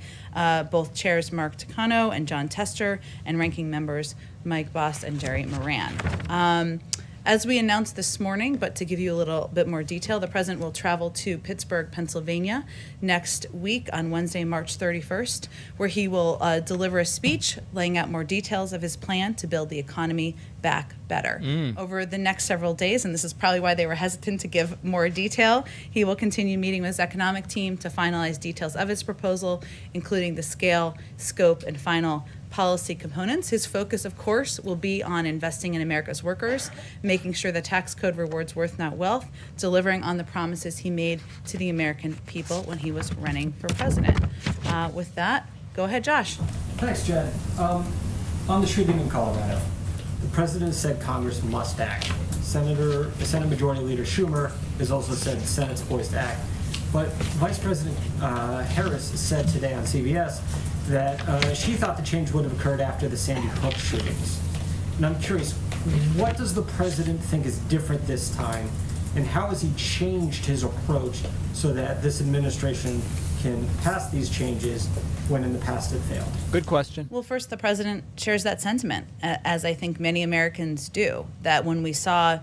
both chairs Mark Takano and John Tester, and ranking members Mike Bost and Jerry Moran. As we announced this morning, but to give you a little bit more detail, the president will travel to Pittsburgh, Pennsylvania next week on Wednesday, March 31st, where he will deliver a speech laying out more details of his plan to build the economy back better. Over the next several days, and this is probably why they were hesitant to give more detail, he will continue meeting with his economic team to finalize details of his proposal, including the scale, scope, and final policy components. His focus, of course, will be on investing in America's workers, making sure the tax code rewards worth, not wealth, delivering on the promises he made to the American people when he was running for president. With that, go ahead, Josh. Thanks, Jen. On the shooting in Colorado, the president said Congress must act. Senate Majority Leader Schumer has also said the Senate's poised to act. But Vice President Harris said today on CBS that she thought the change would have occurred after the Sandy Hook shootings. And I'm curious, what does the president think is different this time, and how has he changed his approach so that this administration can pass these changes when in the past it failed? Good question. Well, first, the president shares that sentiment, as I think many Americans do, that when we saw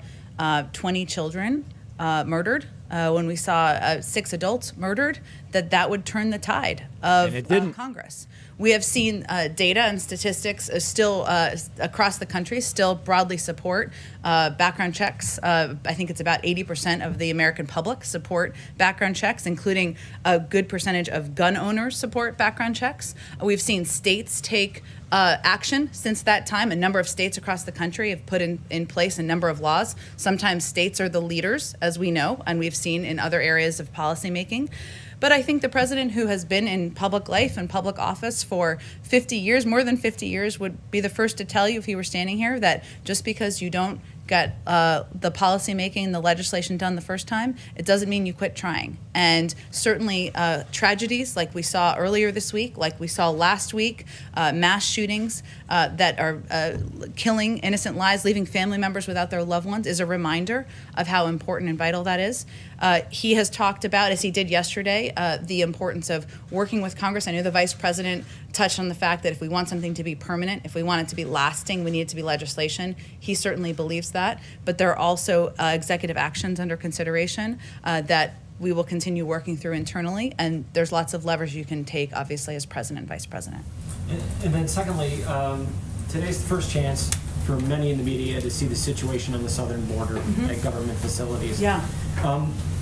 20 children murdered when we saw 6 adults murdered, that would turn the tide of And it didn't. Congress. We have seen data and statistics still across the country still broadly support background checks. I think it's about 80% of the American public support background checks, including a good percentage of gun owners support background checks. We've seen states take action since that time. A number of states across the country have put in place a number of laws. Sometimes states are the leaders, as we know, and we've seen in other areas of policymaking. But I think the president, who has been in public life and public office for 50 years, more than 50 years, would be the first to tell you, if he were standing here, that just because you don't get the policy making, the legislation done the first time, it doesn't mean you quit trying. And certainly tragedies like we saw earlier this week, like we saw last week, mass shootings that are killing innocent lives, leaving family members without their loved ones, is a reminder of how important and vital that is. He has talked about, as he did yesterday, the importance of working with Congress. I know the vice president touched on the fact that if we want something to be permanent, if we want it to be lasting, we need it to be legislation. He certainly believes that. But there are also executive actions under consideration that we will continue working through internally. And there's lots of levers you can take, obviously, as president and vice president. And then secondly, today's the first chance for many in the media to see the situation on the southern border at government facilities. Yeah.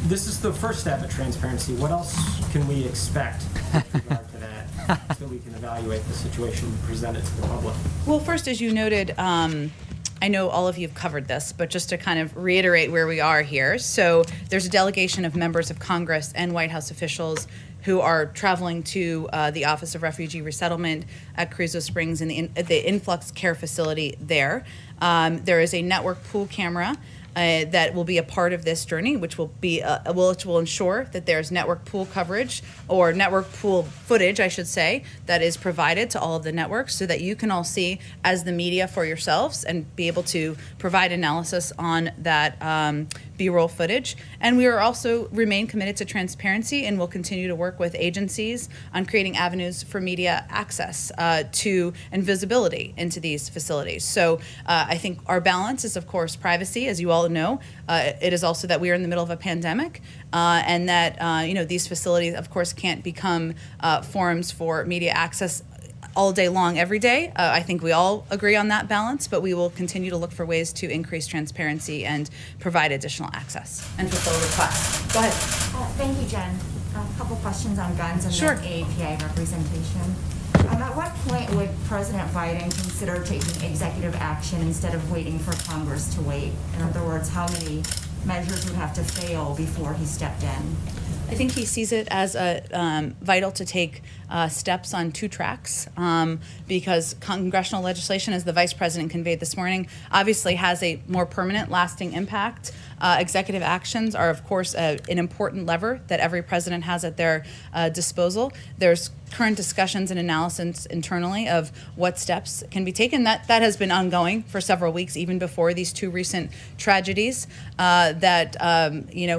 This is the first step at transparency. What else can we expect with regard to that so we can evaluate the situation and present it to the public? Well, first, as you noted, I know all of you have covered this, but just to kind of reiterate where we are here. So there's a delegation of members of Congress and White House officials who are traveling to the Office of Refugee Resettlement at Carrizo Springs and the influx care facility there. There is a network pool camera that will be a part of this journey, which will be which will ensure that there's network pool coverage, or network pool footage, I should say, that is provided to all of the networks, so that you can all see as the media for yourselves and be able to provide analysis on that B-roll footage. And we are also remain committed to transparency, and will continue to work with agencies on creating avenues for media access to and visibility into these facilities. So I think our balance is, of course, privacy, as you all know. It is also that we are in the middle of a pandemic, and that these facilities, of course, can't become forums for media access all day long, every day. I think we all agree on that balance, but we will continue to look for ways to increase transparency and provide additional access and fulfill requests. Go ahead. Thank you, Jen. A couple questions on guns and Sure. then AAPI representation. At what point would President Biden consider taking executive action instead of waiting for Congress to wait? In other words, how many measures would have to fail before he stepped in? I think he sees it as vital to take steps on 2 tracks, because congressional legislation, as the vice president conveyed this morning, obviously has a more permanent, lasting impact. Executive actions are, of course, an important lever that every president has at their disposal. There's current discussions and analysis internally of what steps can be taken. That has been ongoing for several weeks, even before these 2 recent tragedies, that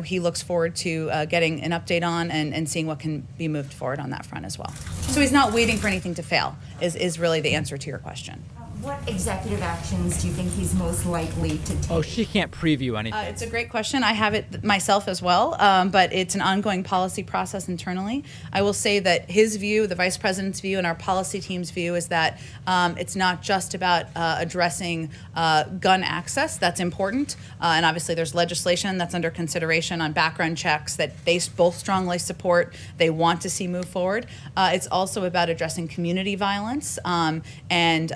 he looks forward to getting an update on and seeing what can be moved forward on that front as well. So he's not waiting for anything to fail, is really the answer to your question. What executive actions do you think he's most likely to take? Oh, she can't preview anything. It's a great question. I have it myself as well, but it's an ongoing policy process internally. I will say that his view, the vice president's view, and our policy team's view is that it's not just about addressing gun access. That's important. And obviously there's legislation that's under consideration on background checks that they both strongly support. They want to see move forward. It's also about addressing community violence and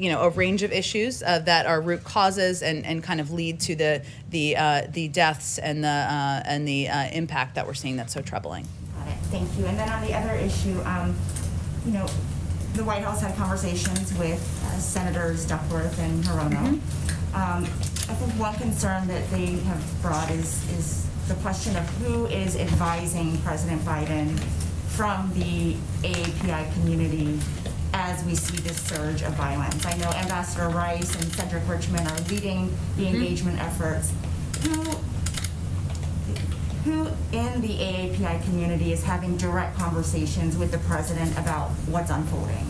a range of issues that are root causes and kind of lead to the deaths and the impact that we're seeing that's so troubling. Got it. Thank you. And then on the other issue, the White House had conversations with Senators Duckworth and Hirono. I think one concern that they have brought is the question of who is advising President Biden from the AAPI community as we see this surge of violence. I know Ambassador Rice and Cedric Richmond are leading the engagement efforts. Who in the AAPI community is having direct conversations with the president about what's unfolding?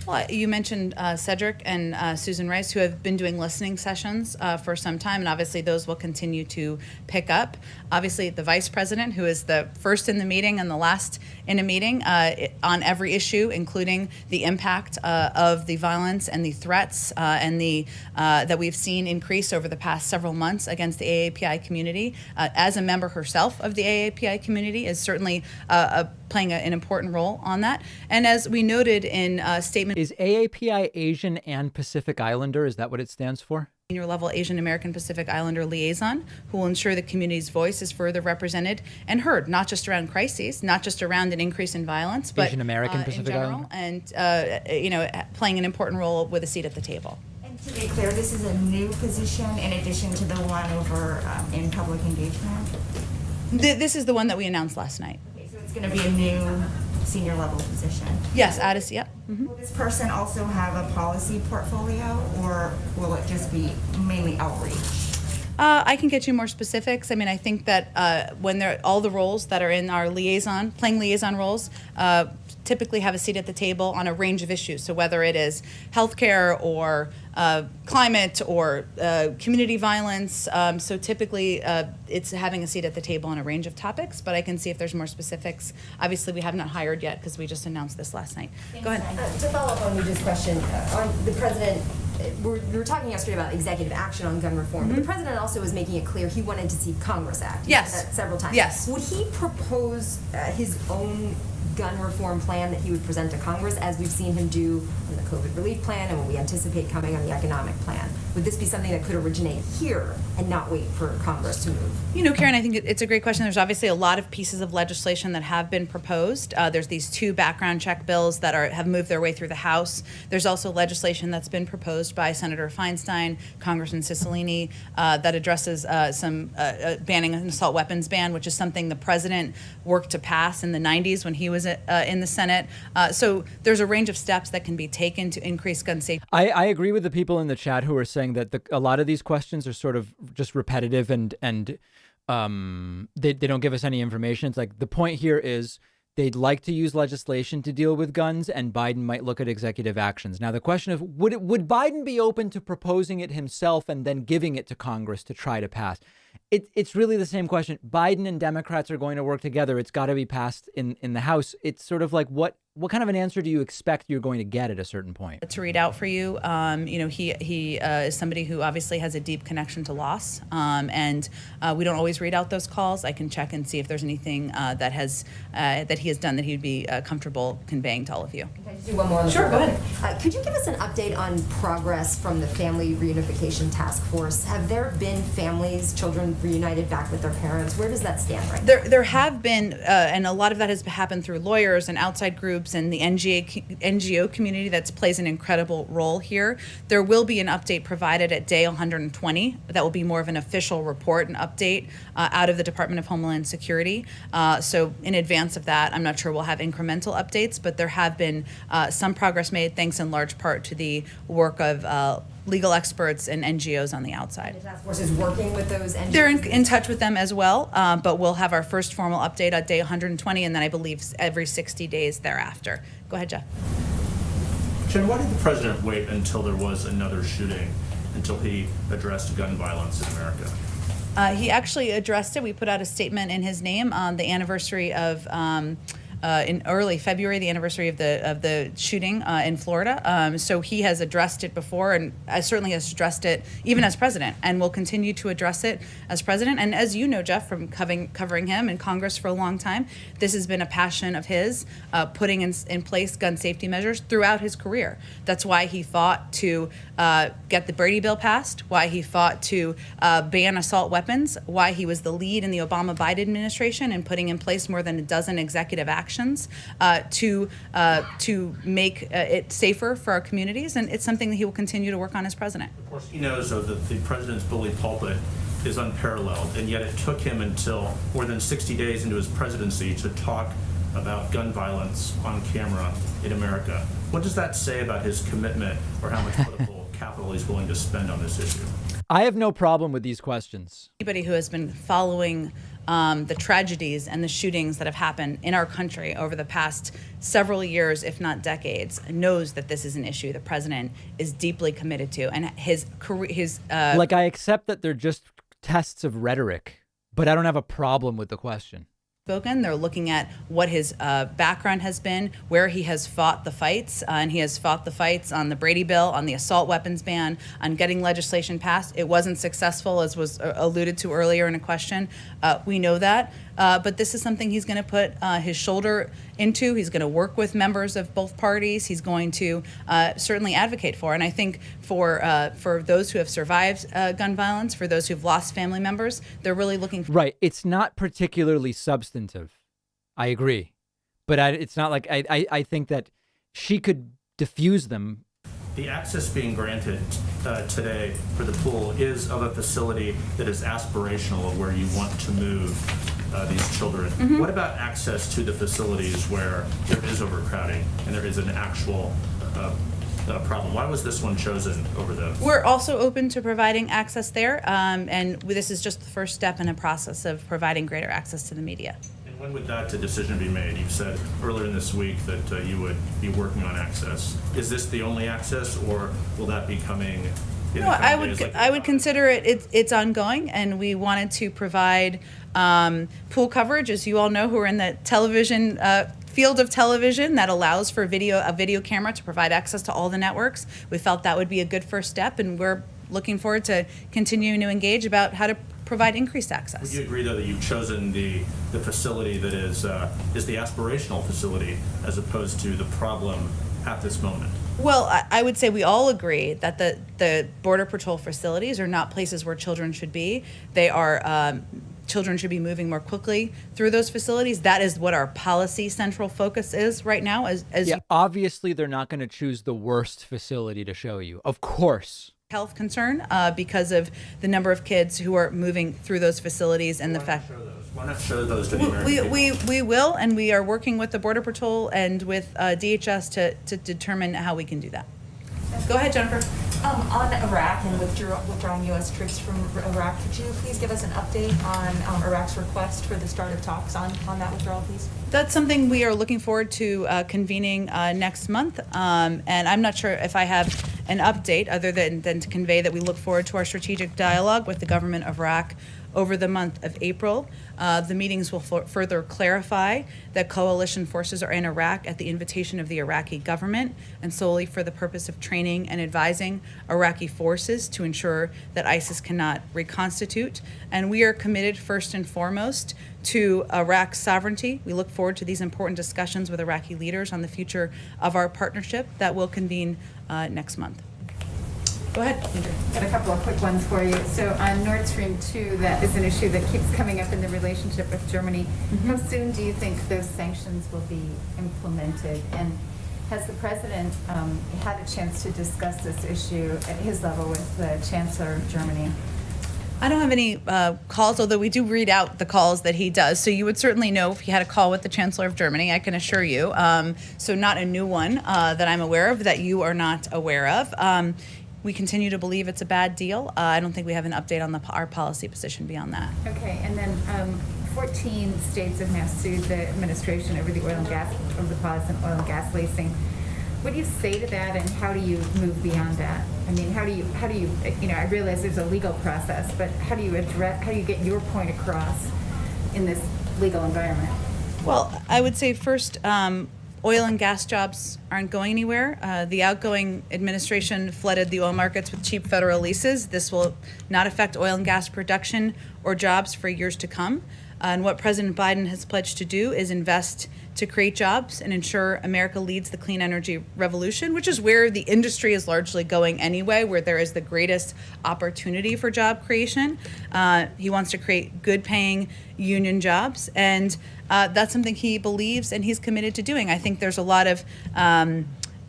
Well, you mentioned Cedric and Susan Rice, who have been doing listening sessions for some time, and obviously those will continue to pick up. Obviously, the vice president, who is the first in the meeting and the last in a meeting on every issue, including the impact of the violence and the threats and the that we've seen increase over the past several months against the AAPI community. As a member herself of the AAPI community, is certainly playing an important role on that. And as we noted in a statement, Is AAPI Asian and Pacific Islander? Is that what it stands for? Senior level Asian American Pacific Islander liaison, who will ensure the community's voice is further represented and heard, not just around crises, not just around an increase in violence, but Asian American Pacific in general, Islander? and playing an important role with a seat at the table. And to be clear, this is a new position in addition to the one over in public engagement? This is the one that we announced last night. Okay, so it's going to be a new senior level position? Yes, Addis, yep. Will this person also have a policy portfolio, or will it just be mainly outreach? I can get you more specifics. I mean, I think that when all the roles that are in our playing liaison roles, typically have a seat at the table on a range of issues. So whether it is healthcare or climate or community violence, so typically it's having a seat at the table on a range of topics, but I can see if there's more specifics. Obviously, we have not hired yet because we just announced this last night. Go ahead. To follow up on Nuja's question, on the president, we were talking yesterday about executive action on gun reform, but the president also was making it clear he wanted to see Congress act. Yes. He said that several times. Yes. Would he propose his own gun reform plan that he would present to Congress, as we've seen him do on the COVID relief plan and what we anticipate coming on the economic plan? Would this be something that could originate here and not wait for Congress to move? You know, Karen, I think it's a great question. There's obviously a lot of pieces of legislation that have been proposed. There's these 2 background check bills that have moved their way through the House. There's also legislation that's been proposed by Senator Feinstein, Congressman Cicilline, that addresses some banning an assault weapons ban, which is something the president worked to pass in the 90s when he was in the Senate. So there's a range of steps that can be taken to increase gun safety. I agree with the people in the chat who are saying that a lot of these questions are sort of just repetitive and they don't give us any information. It's like the point here is they'd like to use legislation to deal with guns, and Biden might look at executive actions. Now, the question of would Biden be open to proposing it himself and then giving it to Congress to try to pass? It's really the same question. Biden and Democrats are going to work together. It's got to be passed in the House. It's sort of like what kind of an answer do you expect you're going to get at a certain point? To read out for you, you know, he is somebody who obviously has a deep connection to loss, and we don't always read out those calls. I can check and see if there's anything that he has done that he'd be comfortable conveying to all of you. Can I just do one more on the Sure, go program? ahead. Could you give us an update on progress from the Family Reunification Task Force? Have there been families, children reunited back with their parents? Where does that stand right now? There have been, and a lot of that has happened through lawyers and outside groups and the NGO community that plays an incredible role here. There will be an update provided at day 120 that will be more of an official report and update out of the Department of Homeland Security. So in advance of that, I'm not sure we'll have incremental updates, but there have been some progress made, thanks in large part to the work of legal experts and NGOs on the outside. The task force is working with those NGOs? They're in touch with them as well, but we'll have our first formal update at day 120, and then I believe every 60 days thereafter. Go ahead, Jeff. Jen, why did the president wait until there was another shooting until he addressed gun violence in America? He actually addressed it. We put out a statement in his name on the anniversary of in early February, the anniversary of the shooting in Florida. So he has addressed it before, and certainly has addressed it even as president, and will continue to address it as president. And as you know, Jeff, from covering him in Congress for a long time, this has been a passion of his, putting in place gun safety measures throughout his career. That's why he fought to get the Brady bill passed, why he fought to ban assault weapons, why he was the lead in the Obama-Biden administration in putting in place more than a dozen executive actions to make it safer for our communities, and it's something that he will continue to work on as president. Of course, he knows, though, that the president's bully pulpit is unparalleled, and yet it took him until more than 60 days into his presidency to talk about gun violence on camera in America. What does that say about his commitment or how much political capital he's willing to spend on this issue? I have no problem with these questions. Anybody who has been following the tragedies and the shootings that have happened in our country over the past several years, if not decades, knows that this is an issue the president is deeply committed to. And his like, I accept that they're just tests of rhetoric, but I don't have a problem with the question. Spoken. They're looking at what his background has been, where he has fought the fights, and he has fought the fights on the Brady bill, on the assault weapons ban, on getting legislation passed. It wasn't successful, as was alluded to earlier in a question. We know that, but this is something he's going to put his shoulder into. He's going to work with members of both parties. He's going to certainly advocate for. And I think for those who have survived gun violence, for those who've lost family members, they're really looking for. Right. It's not particularly substantive. I agree. But it's not like I think that she could diffuse them. The access being granted today for the pool is of a facility that is aspirational of where you want to move these children. Mm-hmm. What about access to the facilities where there is overcrowding and there is an actual problem? Why was this one chosen over the? We're also open to providing access there, and this is just the first step in a process of providing greater access to the media. And when would that decision be made? You've said earlier in this week that you would be working on access. Is this the only access, or will that be coming? No, I would consider it's ongoing, and we wanted to provide pool coverage, as you all know, who are in the television field of television, that allows for a video camera to provide access to all the networks. We felt that would be a good first step, and we're looking forward to continuing to engage about how to provide increased access. Would you agree, though, that you've chosen the facility that is the aspirational facility as opposed to the problem at this moment? Well, I would say we all agree that the Border Patrol facilities are not places where children should be. They are children should be moving more quickly through those facilities. That is what our policy central focus is right now. Obviously, they're not going to choose the worst facility to show you. Of course. Health concern because of the number of kids who are moving through those facilities and the fact. Why not show those to the American people? We will, and we are working with the Border Patrol and with DHS to determine how we can do that. Go ahead, Jennifer. On Iraq and withdrawing U.S. troops from Iraq, could you please give us an update on Iraq's request for the start of talks on that withdrawal, please? That's something we are looking forward to convening next month, and I'm not sure if I have an update other than to convey that we look forward to our strategic dialogue with the government of Iraq over the month of April. The meetings will further clarify that coalition forces are in Iraq at the invitation of the Iraqi government and solely for the purpose of training and advising Iraqi forces to ensure that ISIS cannot reconstitute. And we are committed first and foremost to Iraq's sovereignty. We look forward to these important discussions with Iraqi leaders on the future of our partnership that will convene next month. Go ahead, Andrew. Got a couple of quick ones for you. So on Nord Stream 2, that is an issue that keeps coming up in the relationship with Germany. Mm-hmm. How soon do you think those sanctions will be implemented? And has the president had a chance to discuss this issue at his level with the Chancellor of Germany? I don't have any calls, although we do read out the calls that he does. So you would certainly know if he had a call with the Chancellor of Germany, I can assure you. So not a new one that I'm aware of that you are not aware of. We continue to believe it's a bad deal. I don't think we have an update on our policy position beyond that. Okay, and then 14 states have now sued the administration over the oil and gas, over the pause in oil and gas leasing. What do you say to that, and how do you move beyond that? I mean, how do you, I realize there's a legal process, but how do you get your point across in this legal environment? Well, I would say first, oil and gas jobs aren't going anywhere. The outgoing administration flooded the oil markets with cheap federal leases. This will not affect oil and gas production or jobs for years to come. And what President Biden has pledged to do is invest to create jobs and ensure America leads the clean energy revolution, which is where the industry is largely going anyway, where there is the greatest opportunity for job creation. He wants to create good-paying union jobs, and that's something he believes and he's committed to doing. I think there's a lot of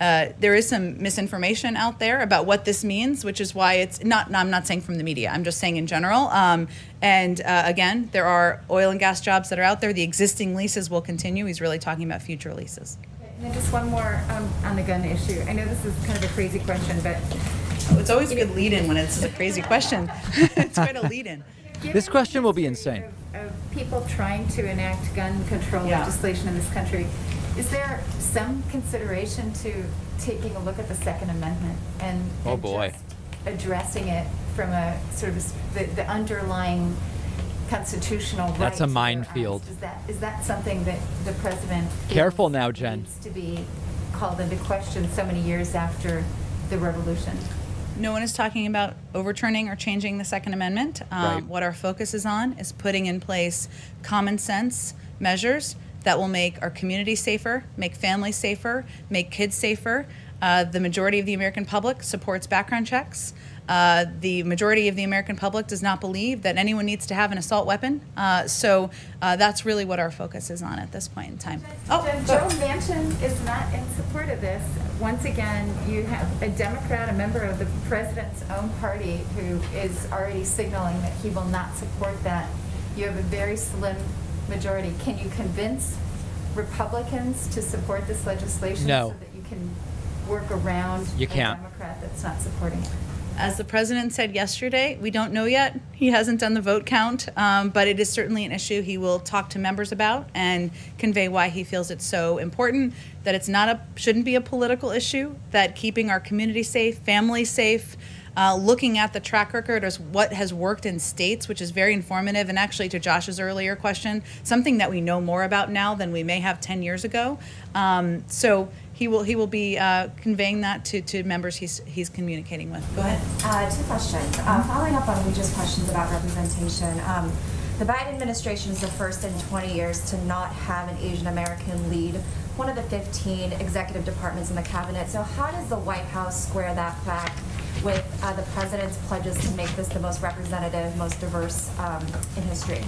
there is some misinformation out there about what this means, which is why it's not, I'm not saying from the media, I'm just saying in general. And again, there are oil and gas jobs that are out there. The existing leases will continue. He's really talking about future leases. And then just one more on the gun issue. I know this is kind of a crazy question, but it's always a good lead-in when it's a crazy question. It's quite a lead-in. This question will be insane. Of people trying to enact gun control legislation in this country, is there some consideration to taking a look at the Second Amendment and just addressing it from a sort of the underlying constitutional rights? That's a minefield. Is that something that the president Careful now, Jen. needs to be called into question so many years after the revolution? No one is talking about overturning or changing the Second Amendment. Right. What our focus is on is putting in place common sense measures that will make our community safer, make families safer, make kids safer. The majority of the American public supports background checks. The majority of the American public does not believe that anyone needs to have an assault weapon. So that's really what our focus is on at this point in time. Joe Manchin is not in support of this. Once again, you have a Democrat, a member of the president's own party, who is already signaling that he will not support that. You have a very slim majority. Can you convince Republicans to support this legislation No. so that you can work around You a can't. Democrat that's not supporting it? As the president said yesterday, we don't know yet. He hasn't done the vote count, but it is certainly an issue he will talk to members about and convey why he feels it's so important, that it's shouldn't be a political issue, that keeping our community safe, families safe, looking at the track record as what has worked in states, which is very informative, and actually to Josh's earlier question, something that we know more about now than we may have 10 years ago. So he will be conveying that to members he's communicating with. Go ahead. Two questions. Following up on Luja's questions about representation, the Biden administration is the first in 20 years to not have an Asian American lead one of the 15 executive departments in the cabinet. So how does the White House square that back with the president's pledges to make this the most representative, most diverse in history?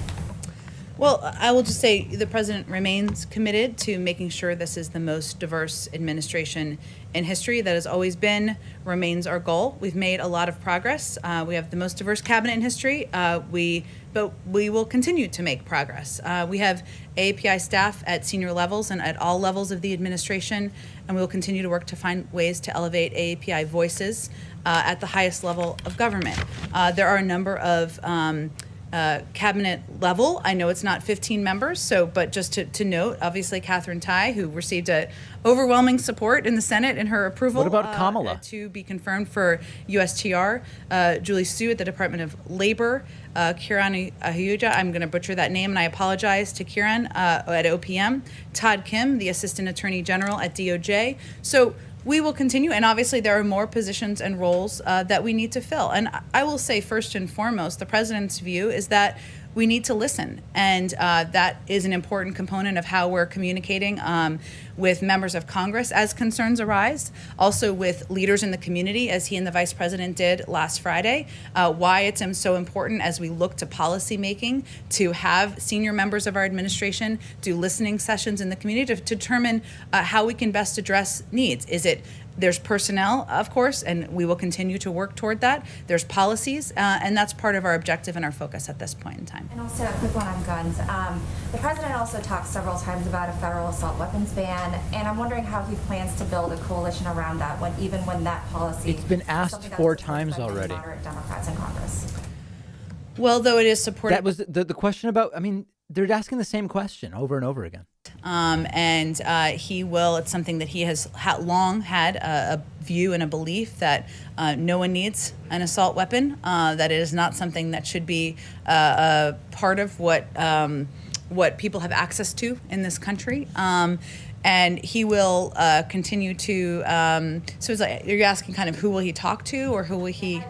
Well, I will just say the president remains committed to making sure this is the most diverse administration in history. That has always been, remains our goal. We've made a lot of progress. We have the most diverse cabinet in history. But we will continue to make progress. We have AAPI staff at senior levels and at all levels of the administration, and we will continue to work to find ways to elevate AAPI voices at the highest level of government. There are a number of cabinet level. I know it's not 15 members, but just to note, obviously Catherine Tai, who received overwhelming support in the Senate in her approval. What about Kamala? To be confirmed for USTR. Julie Su at the Department of Labor. Kiran Ahuja, I'm going to butcher that name, and I apologize to Kiran at OPM. Todd Kim, the Assistant Attorney General at DOJ. So we will continue, and obviously there are more positions and roles that we need to fill. And I will say first and foremost, the president's view is that we need to listen, and that is an important component of how we're communicating with members of Congress as concerns arise, also with leaders in the community, as he and the vice president did last Friday, why it's so important as we look to policy making to have senior members of our administration do listening sessions in the community to determine how we can best address needs. There's personnel, of course, and we will continue to work toward that. There's policies, and that's part of our objective and our focus at this point in time. And also a quick one on guns. The president also talked several times about a federal assault weapons ban, and I'm wondering how he plans to build a coalition around that, even when that policy. It's been asked 4 times already. Moderate Democrats in Congress. Well, though it is supported. That was the question about. I mean, they're asking the same question over and over again. He will. It's something that he has long had a view and a belief that no one needs an assault weapon. That it is not something that should be a part of what people have access to in this country. And he will continue to. So it's like you're asking, kind of, who will he talk to, or who will he?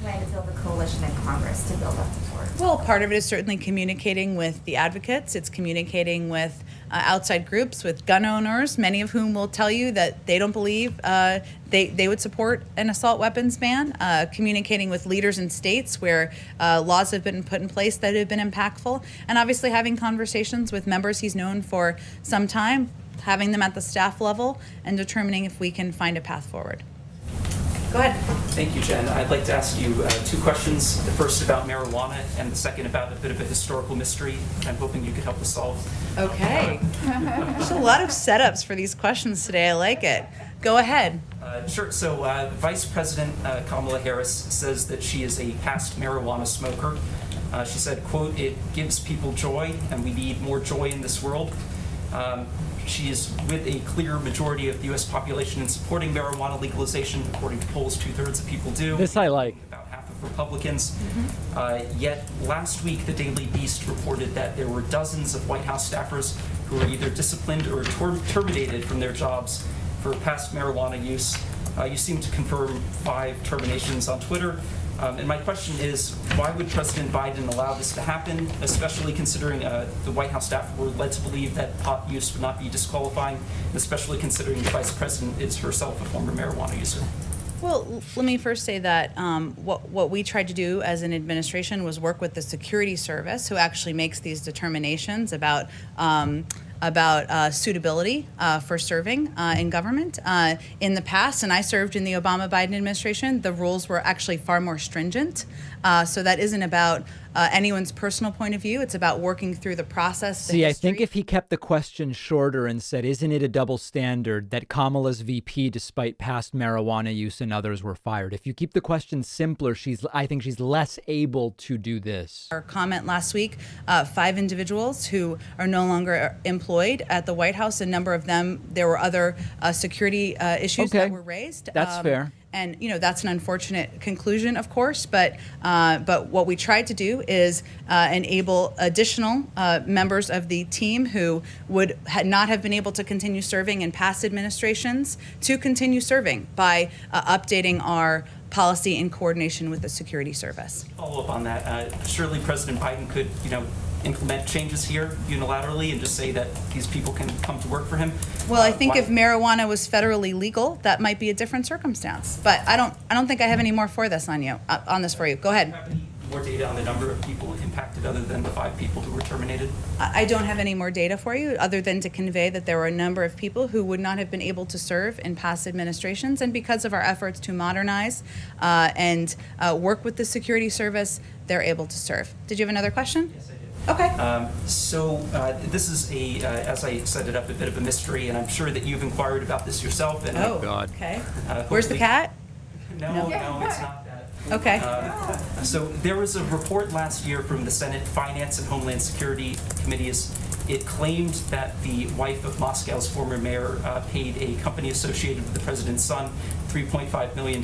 Plan to build a coalition in Congress to build up support. Well, part of it is certainly communicating with the advocates. It's communicating with outside groups, with gun owners, many of whom will tell you that they don't believe they would support an assault weapons ban. Communicating with leaders in states where laws have been put in place that have been impactful. And obviously having conversations with members he's known for some time, having them at the staff level, and determining if we can find a path forward. Go ahead. Thank you, Jen. I'd like to ask you 2 questions. The first about marijuana, and the second about a bit of a historical mystery I'm hoping you could help us solve. Okay. There's a lot of setups for these questions today. I like it. Go ahead. Sure. So Vice President Kamala Harris says that she is a past marijuana smoker. She said, quote, "It gives people joy, and we need more joy in this world." She is with a clear majority of the U.S. population in supporting marijuana legalization. According to polls, 2/3 of people do. This I like. About half of Republicans. Yet last week, the Daily Beast reported that there were dozens of White House staffers who were either disciplined or terminated from their jobs for past marijuana use. You seem to confirm 5 terminations on Twitter. And my question is, why would President Biden allow this to happen, especially considering the White House staff were led to believe that pot use would not be disqualifying, and especially considering the Vice President is herself a former marijuana user? Well, let me first say that what we tried to do as an administration was work with the security service, who actually makes these determinations about suitability for serving in government. In the past, and I served in the Obama-Biden administration, the rules were actually far more stringent. So that isn't about anyone's personal point of view. It's about working through the process. See, I think if he kept the question shorter and said, isn't it a double standard that Kamala's VP, despite past marijuana use and others, were fired? If you keep the question simpler, I think she's less able to do this. Our comment last week, 5 individuals who are no longer employed at the White House. A number of them, there were other security issues that were raised. That's fair. And that's an unfortunate conclusion, of course. But what we tried to do is enable additional members of the team who would not have been able to continue serving in past administrations to continue serving by updating our policy in coordination with the security service. Follow up on that. Surely President Biden could, implement changes here unilaterally and just say that these people can come to work for him. Well, I think if marijuana was federally legal, that might be a different circumstance. But I don't think I have any more for this for you. Go ahead. Do you have any more data on the number of people impacted other than the 5 people who were terminated? I don't have any more data for you other than to convey that there were a number of people who would not have been able to serve in past administrations, and because of our efforts to modernize and work with the security service, they're able to serve. Did you have another question? Yes, I did. Okay. This is as I set it up, a bit of a mystery, and I'm sure that you've inquired about this yourself. And God. Okay. Where's the cat? No, it's not that. Okay. So there was a report last year from the Senate Finance and Homeland Security Committees. It claimed that the wife of Moscow's former mayor paid a company associated with the president's son $3.5 million.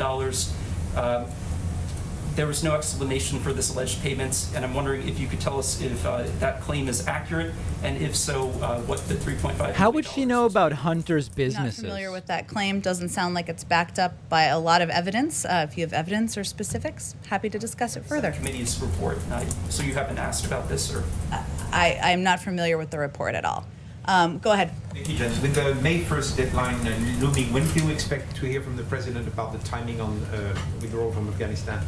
There was no explanation for this alleged payments, and I'm wondering if you could tell us if that claim is accurate, and if so, what the $3.5 million. How would she know about Hunter's businesses? Not familiar with that claim. Doesn't sound like it's backed up by a lot of evidence. If you have evidence or specifics, happy to discuss it further. Committee's report. So you haven't asked about this, or? I'm not familiar with the report at all. Go ahead. Thank you, Jen. With the May 1st deadline looming, when do you expect to hear from the president about the timing on withdrawal from Afghanistan?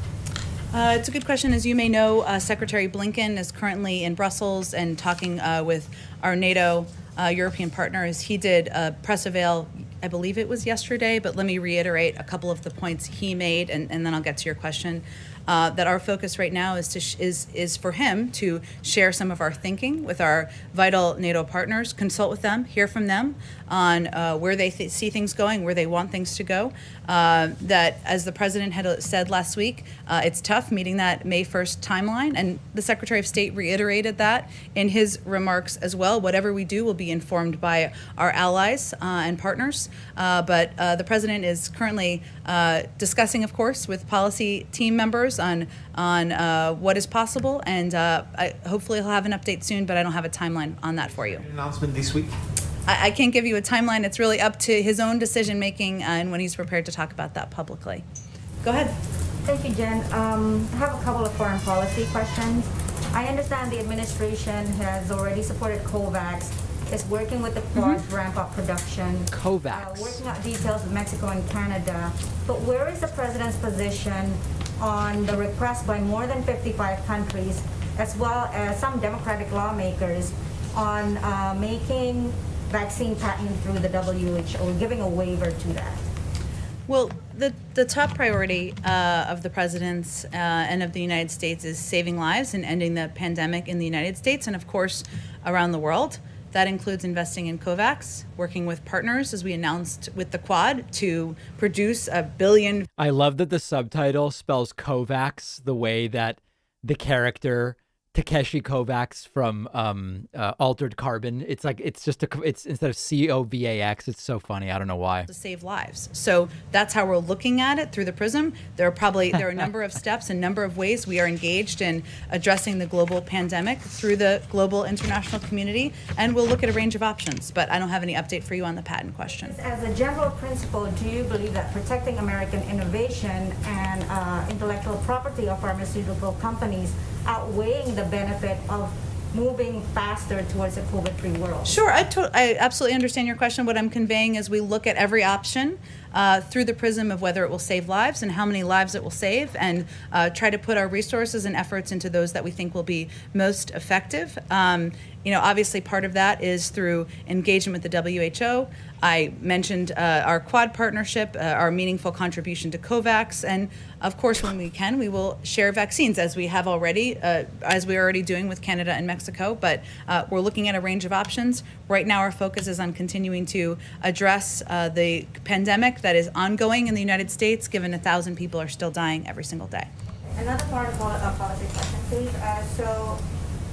It's a good question. As you may know, Secretary Blinken is currently in Brussels and talking with our NATO European partners. He did a press avail, I believe it was yesterday, but let me reiterate a couple of the points he made, and then I'll get to your question. That our focus right now is for him to share some of our thinking with our vital NATO partners, consult with them, hear from them on where they see things going, where they want things to go. That, as the president had said last week, it's tough meeting that May 1st timeline, and the Secretary of State reiterated that in his remarks as well. Whatever we do will be informed by our allies and partners, but the president is currently discussing, of course, with policy team members on what is possible, and hopefully he'll have an update soon, but I don't have a timeline on that for you. An announcement this week? I can't give you a timeline. It's really up to his own decision making and when he's prepared to talk about that publicly. Go ahead. Thank you, Jen. I have a couple of foreign policy questions. I understand the administration has already supported COVAX, is working with the Quad to ramp up production. COVAX. Working out details with Mexico and Canada. But where is the president's position on the request by more than 55 countries, as well as some Democratic lawmakers, on making vaccine patent through the WHO, giving a waiver to that? Well, the top priority of the president's and of the United States is saving lives and ending the pandemic in the United States and, of course, around the world. That includes investing in COVAX, working with partners, as we announced with the Quad, to produce 1 billion. I love that the subtitle spells COVAX the way that the character Takeshi Kovacs from Altered Carbon. It's like it's instead of Covax. It's so funny. I don't know why. To save lives. So that's how we're looking at it through the prism. There are a number of steps, a number of ways we are engaged in addressing the global pandemic through the global international community, and we'll look at a range of options. But I don't have any update for you on the patent question. As a general principle, do you believe that protecting American innovation and intellectual property of pharmaceutical companies outweighing the benefit of moving faster towards a COVID-free world? Sure, I absolutely understand your question. What I'm conveying is we look at every option through the prism of whether it will save lives and how many lives it will save, and try to put our resources and efforts into those that we think will be most effective. Obviously part of that is through engagement with the WHO. I mentioned our Quad partnership, our meaningful contribution to COVAX, and of course, when we can, we will share vaccines as we have already, as we're already doing with Canada and Mexico. But we're looking at a range of options. Right now, our focus is on continuing to address the pandemic that is ongoing in the United States, given 1,000 people are still dying every single day. Another part of policy question, please. So,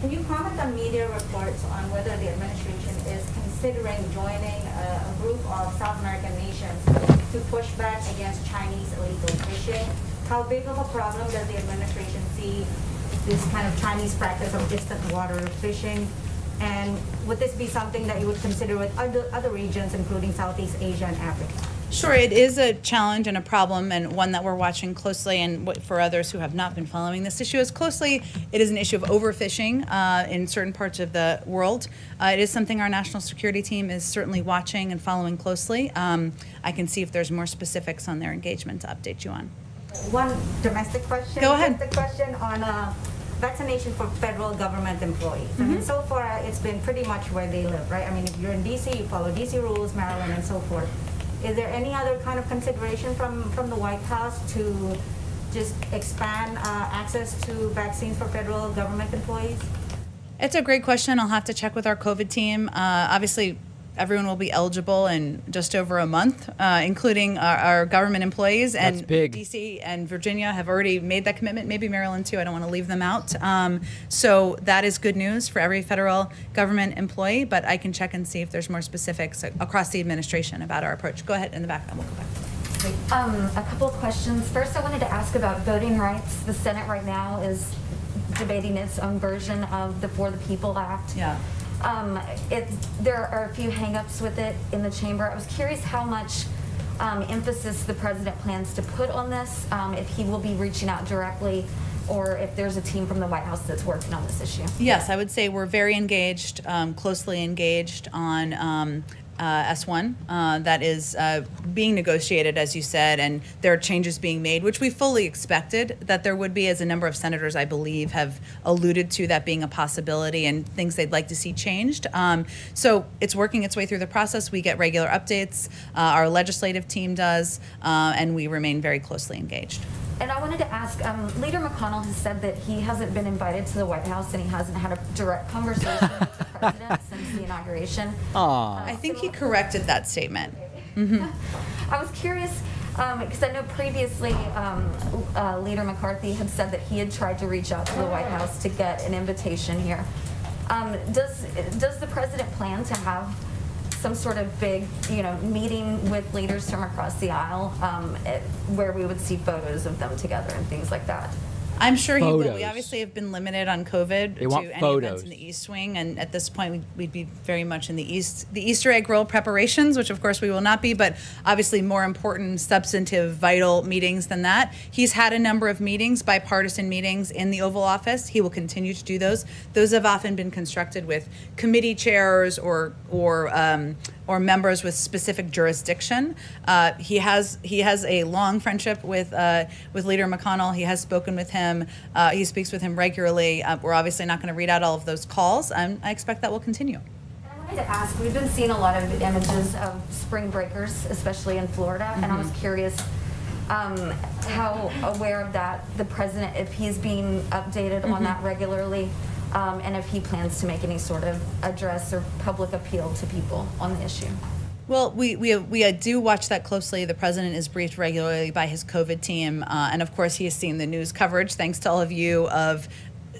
can you comment on media reports on whether the administration is considering joining a group of South American nations to push back against Chinese illegal fishing? How big of a problem does the administration see this kind of Chinese practice of distant water fishing? And would this be something that you would consider with other regions, including Southeast Asia and Africa? Sure, it is a challenge and a problem, and one that we're watching closely. And for others who have not been following this issue as closely, it is an issue of overfishing in certain parts of the world. It is something our national security team is certainly watching and following closely. I can see if there's more specifics on their engagement to update you on. One domestic question. Go ahead. The question on vaccination for federal government employees. I mean, so far it's been pretty much where they live, right? I mean, if you're in DC, you follow DC rules, Maryland, and so forth. Is there any other kind of consideration from the White House to just expand access to vaccines for federal government employees? It's a great question. I'll have to check with our COVID team. Obviously, everyone will be eligible in just over a month, including our government employees. And That's big. DC and Virginia have already made that commitment, maybe Maryland too. I don't want to leave them out. So that is good news for every federal government employee, but I can check and see if there's more specifics across the administration about our approach. Go ahead in the back and we'll go back. A couple of questions. First, I wanted to ask about voting rights. The Senate right now is debating its own version of the For the People Act. Yeah. There are a few hangups with it in the chamber. I was curious how much emphasis the president plans to put on this, if he will be reaching out directly, or if there's a team from the White House that's working on this issue. Yes, I would say we're very engaged, closely engaged on S1 that is being negotiated, as you said, and there are changes being made, which we fully expected that there would be, as a number of senators, I believe, have alluded to that being a possibility and things they'd like to see changed. So it's working its way through the process. We get regular updates. Our legislative team does, and we remain very closely engaged. And I wanted to ask, Leader McConnell has said that he hasn't been invited to the White House and he hasn't had a direct conversation with the president since the inauguration. I think he corrected that statement. I was curious, because I know previously Leader McCarthy had said that he had tried to reach out to the White House to get an invitation here. Does the president plan to have some sort of big, meeting with leaders from across the aisle, where we would see photos of them together and things like that? I'm sure he will. We obviously have been limited on COVID They want to any photos. events in the East Wing, and at this point, we'd be very much in the Easter egg roll preparations, which of course we will not be, but obviously more important, substantive, vital meetings than that. He's had a number of meetings, bipartisan meetings in the Oval Office. He will continue to do those. Those have often been constructed with committee chairs or members with specific jurisdiction. He has a long friendship with Leader McConnell. He has spoken with him. He speaks with him regularly. We're obviously not going to read out all of those calls. I expect that will continue. I wanted to ask, we've been seeing a lot of images of spring breakers, especially in Florida, and I was curious how aware of that the president, if he's being updated on that regularly, and if he plans to make any sort of address or public appeal to people on the issue. Well, we do watch that closely. The president is briefed regularly by his COVID team, and of course he has seen the news coverage, thanks to all of you, of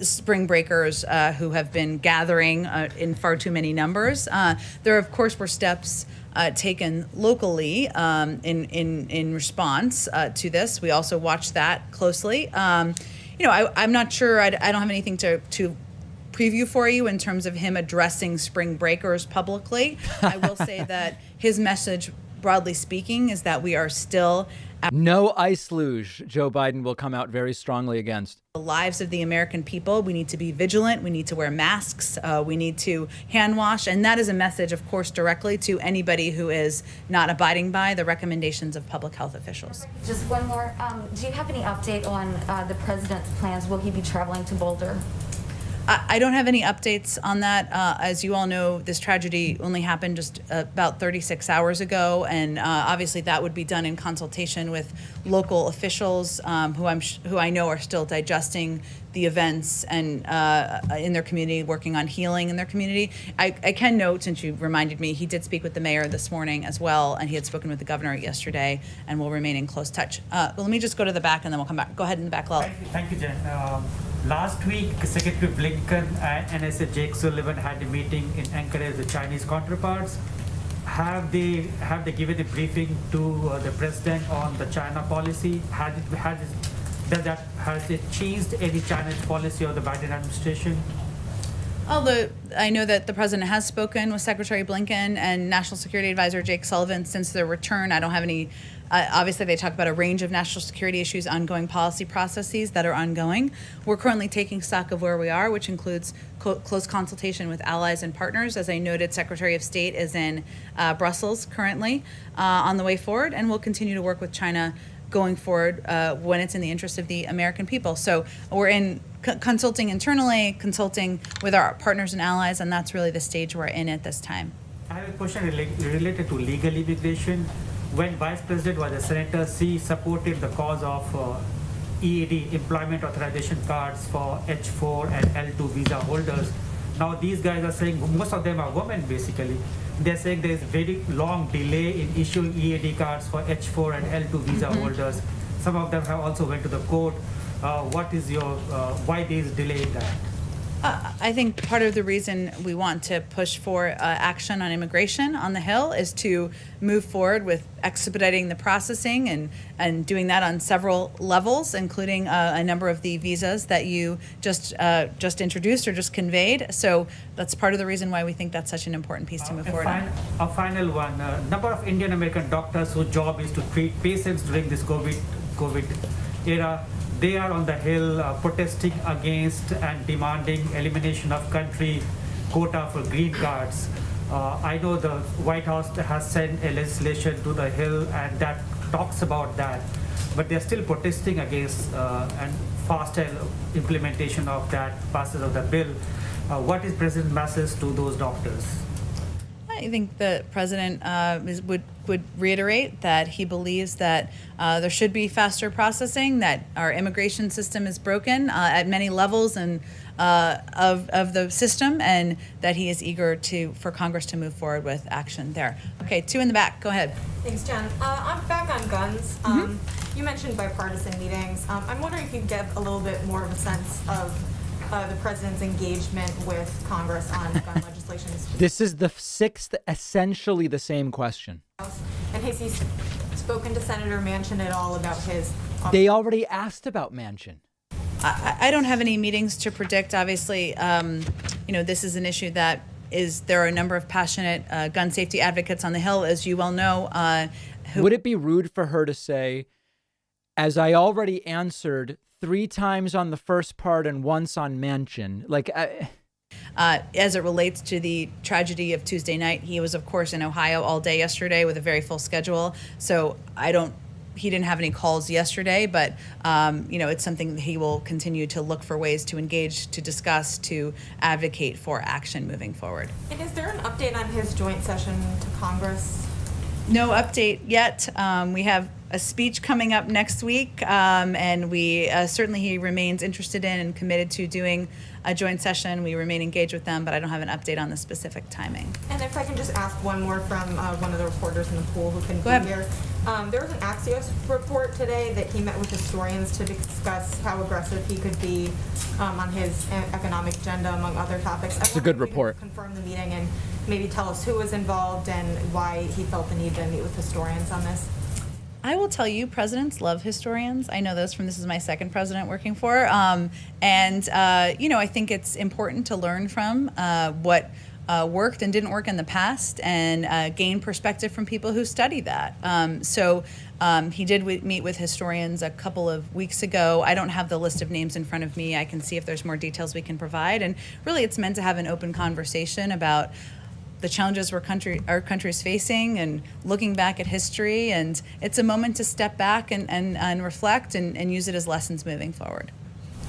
spring breakers who have been gathering in far too many numbers. There, of course, were steps taken locally in response to this. We also watched that closely. I'm not sure. I don't have anything to preview for you in terms of him addressing spring breakers publicly. I will say that his message, broadly speaking, is that we are still no ice luge. Joe Biden will come out very strongly against the lives of the American people. We need to be vigilant. We need to wear masks. We need to hand wash. And that is a message, of course, directly to anybody who is not abiding by the recommendations of public health officials. Just one more. Do you have any update on the president's plans? Will he be traveling to Boulder? I don't have any updates on that. As you all know, this tragedy only happened just about 36 hours ago, and obviously that would be done in consultation with local officials who I know are still digesting the events and in their community, working on healing in their community. I can note, since you reminded me, he did speak with the mayor this morning as well, and he had spoken with the governor yesterday, and will remain in close touch. But let me just go to the back, and then we'll come back. Go ahead in the back, Lal. Thank you, Jen. Last week, Secretary Blinken and NSA Jake Sullivan had a meeting in Anchorage with the Chinese counterparts. Have they given a briefing to the president on the China policy? Has it changed any China's policy of the Biden administration? Although I know that the president has spoken with Secretary Blinken and National Security Advisor Jake Sullivan since their return. I don't have any. Obviously, they talk about a range of national security issues, ongoing policy processes that are ongoing. We're currently taking stock of where we are, which includes close consultation with allies and partners. As I noted, Secretary of State is in Brussels currently on the way forward, and we'll continue to work with China going forward when it's in the interest of the American people. So we're in consulting internally, consulting with our partners and allies, and that's really the stage we're in at this time. I have a question related to legal immigration. When Vice President was a senator, she supported the cause of EAD, employment authorization cards for H4 and L2 visa holders. Now these guys are saying, most of them are women basically, they're saying there's very long delay in issuing EAD cards for H4 and L2 visa holders. Some of them have also went to the court. What is your, why there is delay in that? I think part of the reason we want to push for action on immigration on the Hill is to move forward with expediting the processing and doing that on several levels, including a number of the visas that you just introduced or just conveyed. So that's part of the reason why we think that's such an important piece to move forward on. A final one. Number of Indian American doctors whose job is to treat patients during this COVID era, they are on the Hill protesting against and demanding elimination of country quota for green cards. I know the White House has sent a legislation to the Hill and that talks about that, but they're still protesting against and faster implementation of that, passage of the bill. What is President's message to those doctors? I think the president would reiterate that he believes that there should be faster processing, that our immigration system is broken at many levels and of the system, and that he is eager for Congress to move forward with action there. Okay, two in the back. Go ahead. Thanks, Jen. I'm back on guns. You mentioned bipartisan meetings. I'm wondering if you could give a little bit more of a sense of the president's engagement with Congress on gun legislation. This is the sixth, essentially the same question. And has he spoken to Senator Manchin at all about his... They already asked about Manchin. I don't have any meetings to predict. Obviously, this is an issue that there are a number of passionate gun safety advocates on the Hill, as you well know. Would it be rude for her to say, as I already answered 3 times on the first part and once on Manchin? As it relates to the tragedy of Tuesday night, he was, of course, in Ohio all day yesterday with a very full schedule. So he didn't have any calls yesterday, but it's something that he will continue to look for ways to engage, to discuss, to advocate for action moving forward. And is there an update on his joint session to Congress? No update yet. We have a speech coming up next week, and we certainly he remains interested in and committed to doing a joint session. We remain engaged with them, but I don't have an update on the specific timing. And if I can just ask one more from one of the reporters in the pool who couldn't be here. There was an Axios report today that he met with historians to discuss how aggressive he could be on his economic agenda, among other topics. It's a good report. Confirm the meeting and maybe tell us who was involved and why he felt the need to meet with historians on this. I will tell you, presidents love historians. I know this from this is my second president working for. I think it's important to learn from what worked and didn't work in the past and gain perspective from people who study that. He did meet with historians a couple of weeks ago. I don't have the list of names in front of me. I can see if there's more details we can provide. And really, it's meant to have an open conversation about the challenges our country is facing and looking back at history. And it's a moment to step back and reflect and use it as lessons moving forward.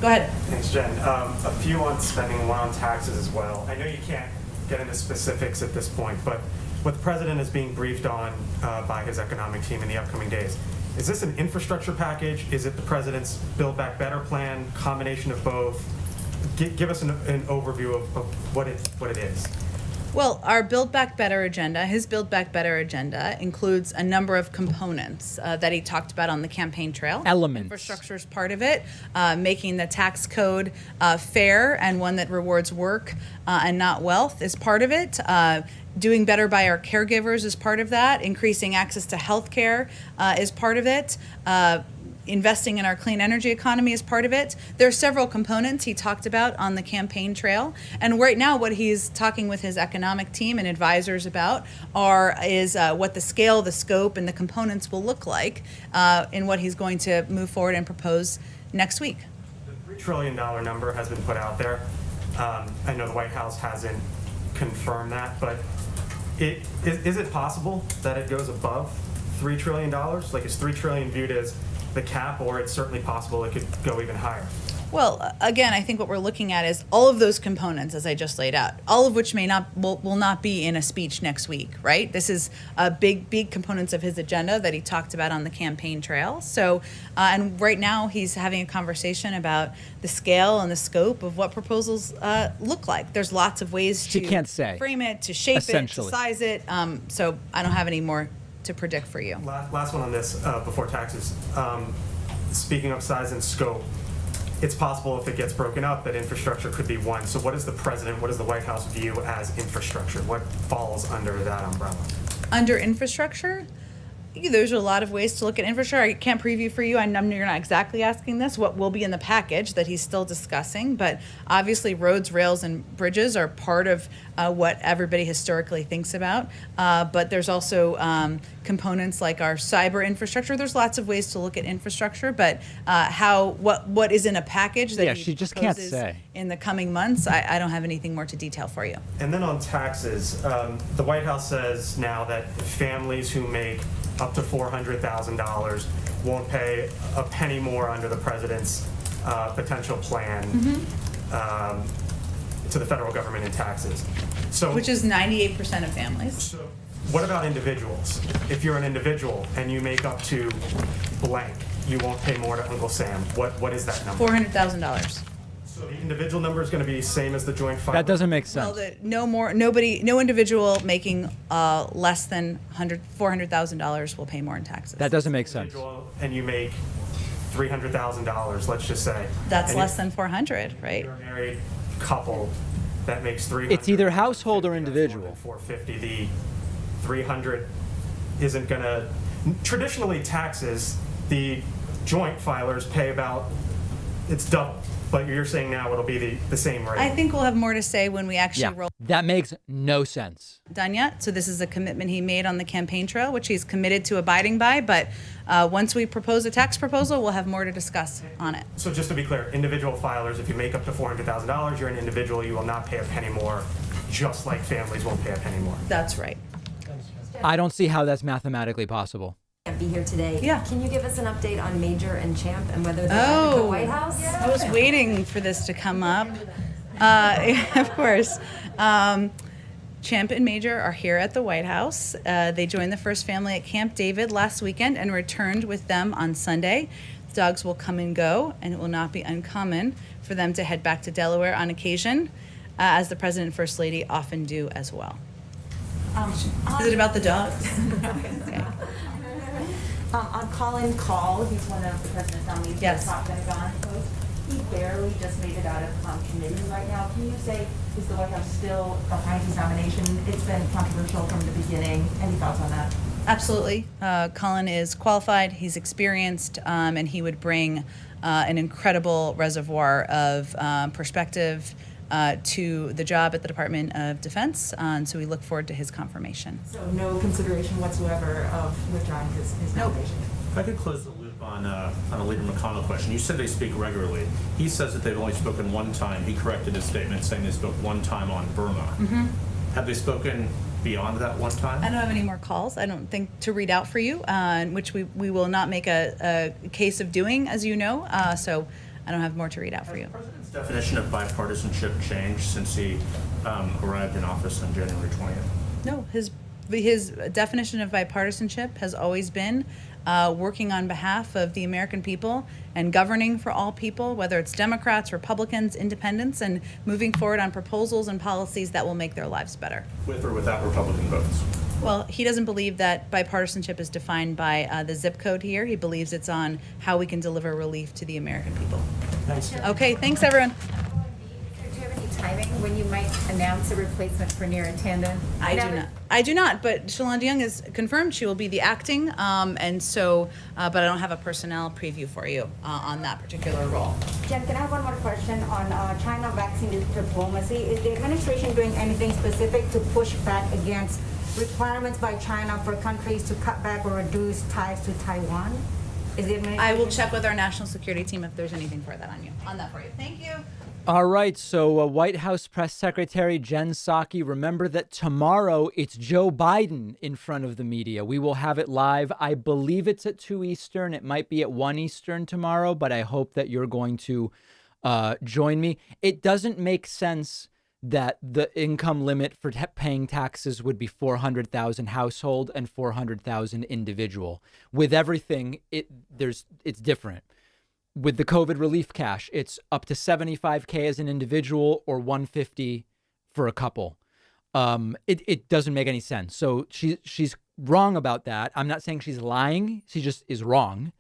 Go ahead. Thanks, Jen. A few on spending, one on taxes as well. I know you can't get into specifics at this point, but what the president is being briefed on by his economic team in the upcoming days, is this an infrastructure package? Is it the president's Build Back Better plan, combination of both? Give us an overview of what it is. Well, our Build Back Better agenda, his Build Back Better agenda, includes a number of components that he talked about on the campaign trail. Elements. Infrastructure is part of it. Making the tax code fair and one that rewards work and not wealth is part of it. Doing better by our caregivers is part of that. Increasing access to health care is part of it. Investing in our clean energy economy is part of it. There are several components he talked about on the campaign trail. And right now what he's talking with his economic team and advisors about is what the scale, the scope, and the components will look like in what he's going to move forward and propose next week. The $3 trillion number has been put out there. I know the White House hasn't confirmed that, but is it possible that it goes above $3 trillion? Like, is $3 trillion viewed as the cap, or it's certainly possible it could go even higher? Well, again, I think what we're looking at is all of those components, as I just laid out, all of which will not be in a speech next week, right? This is big components of his agenda that he talked about on the campaign trail. So, and right now he's having a conversation about the scale and the scope of what proposals look like. There's lots of ways She to can't say. frame it, to shape it, to Essentially. size it. So I don't have any more to predict for you. Last one on this before taxes. Speaking of size and scope, it's possible if it gets broken up that infrastructure could be one. So what does the White House view as infrastructure? What falls under that umbrella? Under infrastructure, there's a lot of ways to look at infrastructure. I can't preview for you. I know you're not exactly asking this, what will be in the package that he's still discussing, but obviously roads, rails, and bridges are part of what everybody historically thinks about. But there's also components like our cyber infrastructure. There's lots of ways to look at infrastructure, but what is in a package that she just can't proposes say. in the coming months, I don't have anything more to detail for you. And then on taxes, the White House says now that families who make up to $400,000 won't pay a penny more under the president's potential plan to the federal government in taxes. So, Which is 98% of families. So what about individuals? If you're an individual and you make up to blank, you won't pay more to Uncle Sam. What is that number? $400,000. So the individual number is going to be the same as the joint filer? That doesn't make sense. Well, no individual making less than $400,000 will pay more in taxes. That doesn't make sense. And you make $300,000, let's just say. That's and less than 400, right? You're a married couple that makes 300. It's either household or individual. 450. The 300 isn't going to. Traditionally, taxes, the joint filers pay about, it's double. But you're saying now it'll be the same rate. I think we'll have more to say when we actually roll. That makes no sense. Done yet. So this is a commitment he made on the campaign trail, which he's committed to abiding by. But once we propose a tax proposal, we'll have more to discuss on it. So just to be clear, individual filers, if you make up to $400,000, you're an individual, you will not pay a penny more, just like families won't pay a penny more. That's right. I don't see how that's mathematically possible. Can't be here today. Yeah. Can you give us an update on Major and Champ and whether they're at the White House? I was waiting for this to come up. Of course. Champ and Major are here at the White House. They joined the first family at Camp David last weekend and returned with them on Sunday. The dogs will come and go, and it will not be uncommon for them to head back to Delaware on occasion, as the President and First Lady often do as well. Is it about the dogs? Okay. On Colin Call, he's one of the president's nominees Yes. for the top Pentagon post. He barely just made it out of committee right now. Can you say, is the White House still behind his nomination? It's been controversial from the beginning. Any thoughts on that? Absolutely. Colin is qualified, he's experienced, and he would bring an incredible reservoir of perspective to the job at the Department of Defense. And so we look forward to his confirmation. So no consideration whatsoever of withdrawing his nomination? If I could close the loop on a Leader McConnell question. You said they speak regularly. He says that they've only spoken one time. He corrected his statement saying they spoke one time on Burma. Mm-hmm. Have they spoken beyond that one time? I don't have any more calls, I don't think, to read out for you, which we will not make a case of doing, as you know. So I don't have more to read out for you. His definition of bipartisanship changed since he arrived in office on January 20th? No, his definition of bipartisanship has always been working on behalf of the American people and governing for all people, whether it's Democrats, Republicans, independents, and moving forward on proposals and policies that will make their lives better. With or without Republican votes? Well, he doesn't believe that bipartisanship is defined by the zip code here. He believes it's on how we can deliver relief to the American people. Thanks. Okay, thanks everyone. Do you have any timing when you might announce a replacement for Neera Tanden? I do not, but Shalonda Young is confirmed. She will be the acting, and so, but I don't have a personnel preview for you on that particular role. Jen, can I have one more question on China vaccine diplomacy? Is the administration doing anything specific to push back against requirements by China for countries to cut back or reduce ties to Taiwan? Is the administration? I will check with our national security team if there's anything for that on that for you. Thank you. All right, so White House Press Secretary Jen Psaki, remember that tomorrow it's Joe Biden in front of the media. We will have it live. I believe it's at 2 Eastern. It might be at 1 Eastern tomorrow, but I hope that you're going to join me. It doesn't make sense that the income limit for paying taxes would be 400,000 household and 400,000 individual. With everything, it's different. With the COVID relief cash, it's up to $75K as an individual or $150 for a couple. It doesn't make any sense. So she's wrong about that. I'm not saying she's lying. She just is wrong.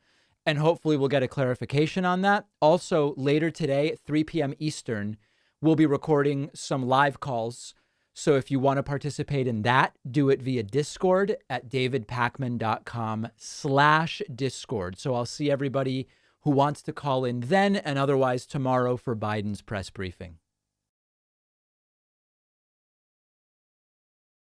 And hopefully we'll get a clarification on that. Also, later today at 3 p.m. Eastern, we'll be recording some live calls. So if you want to participate in that, do it via Discord at davidpakman.com/Discord. So I'll see everybody who wants to call in then and otherwise tomorrow for Biden's press briefing.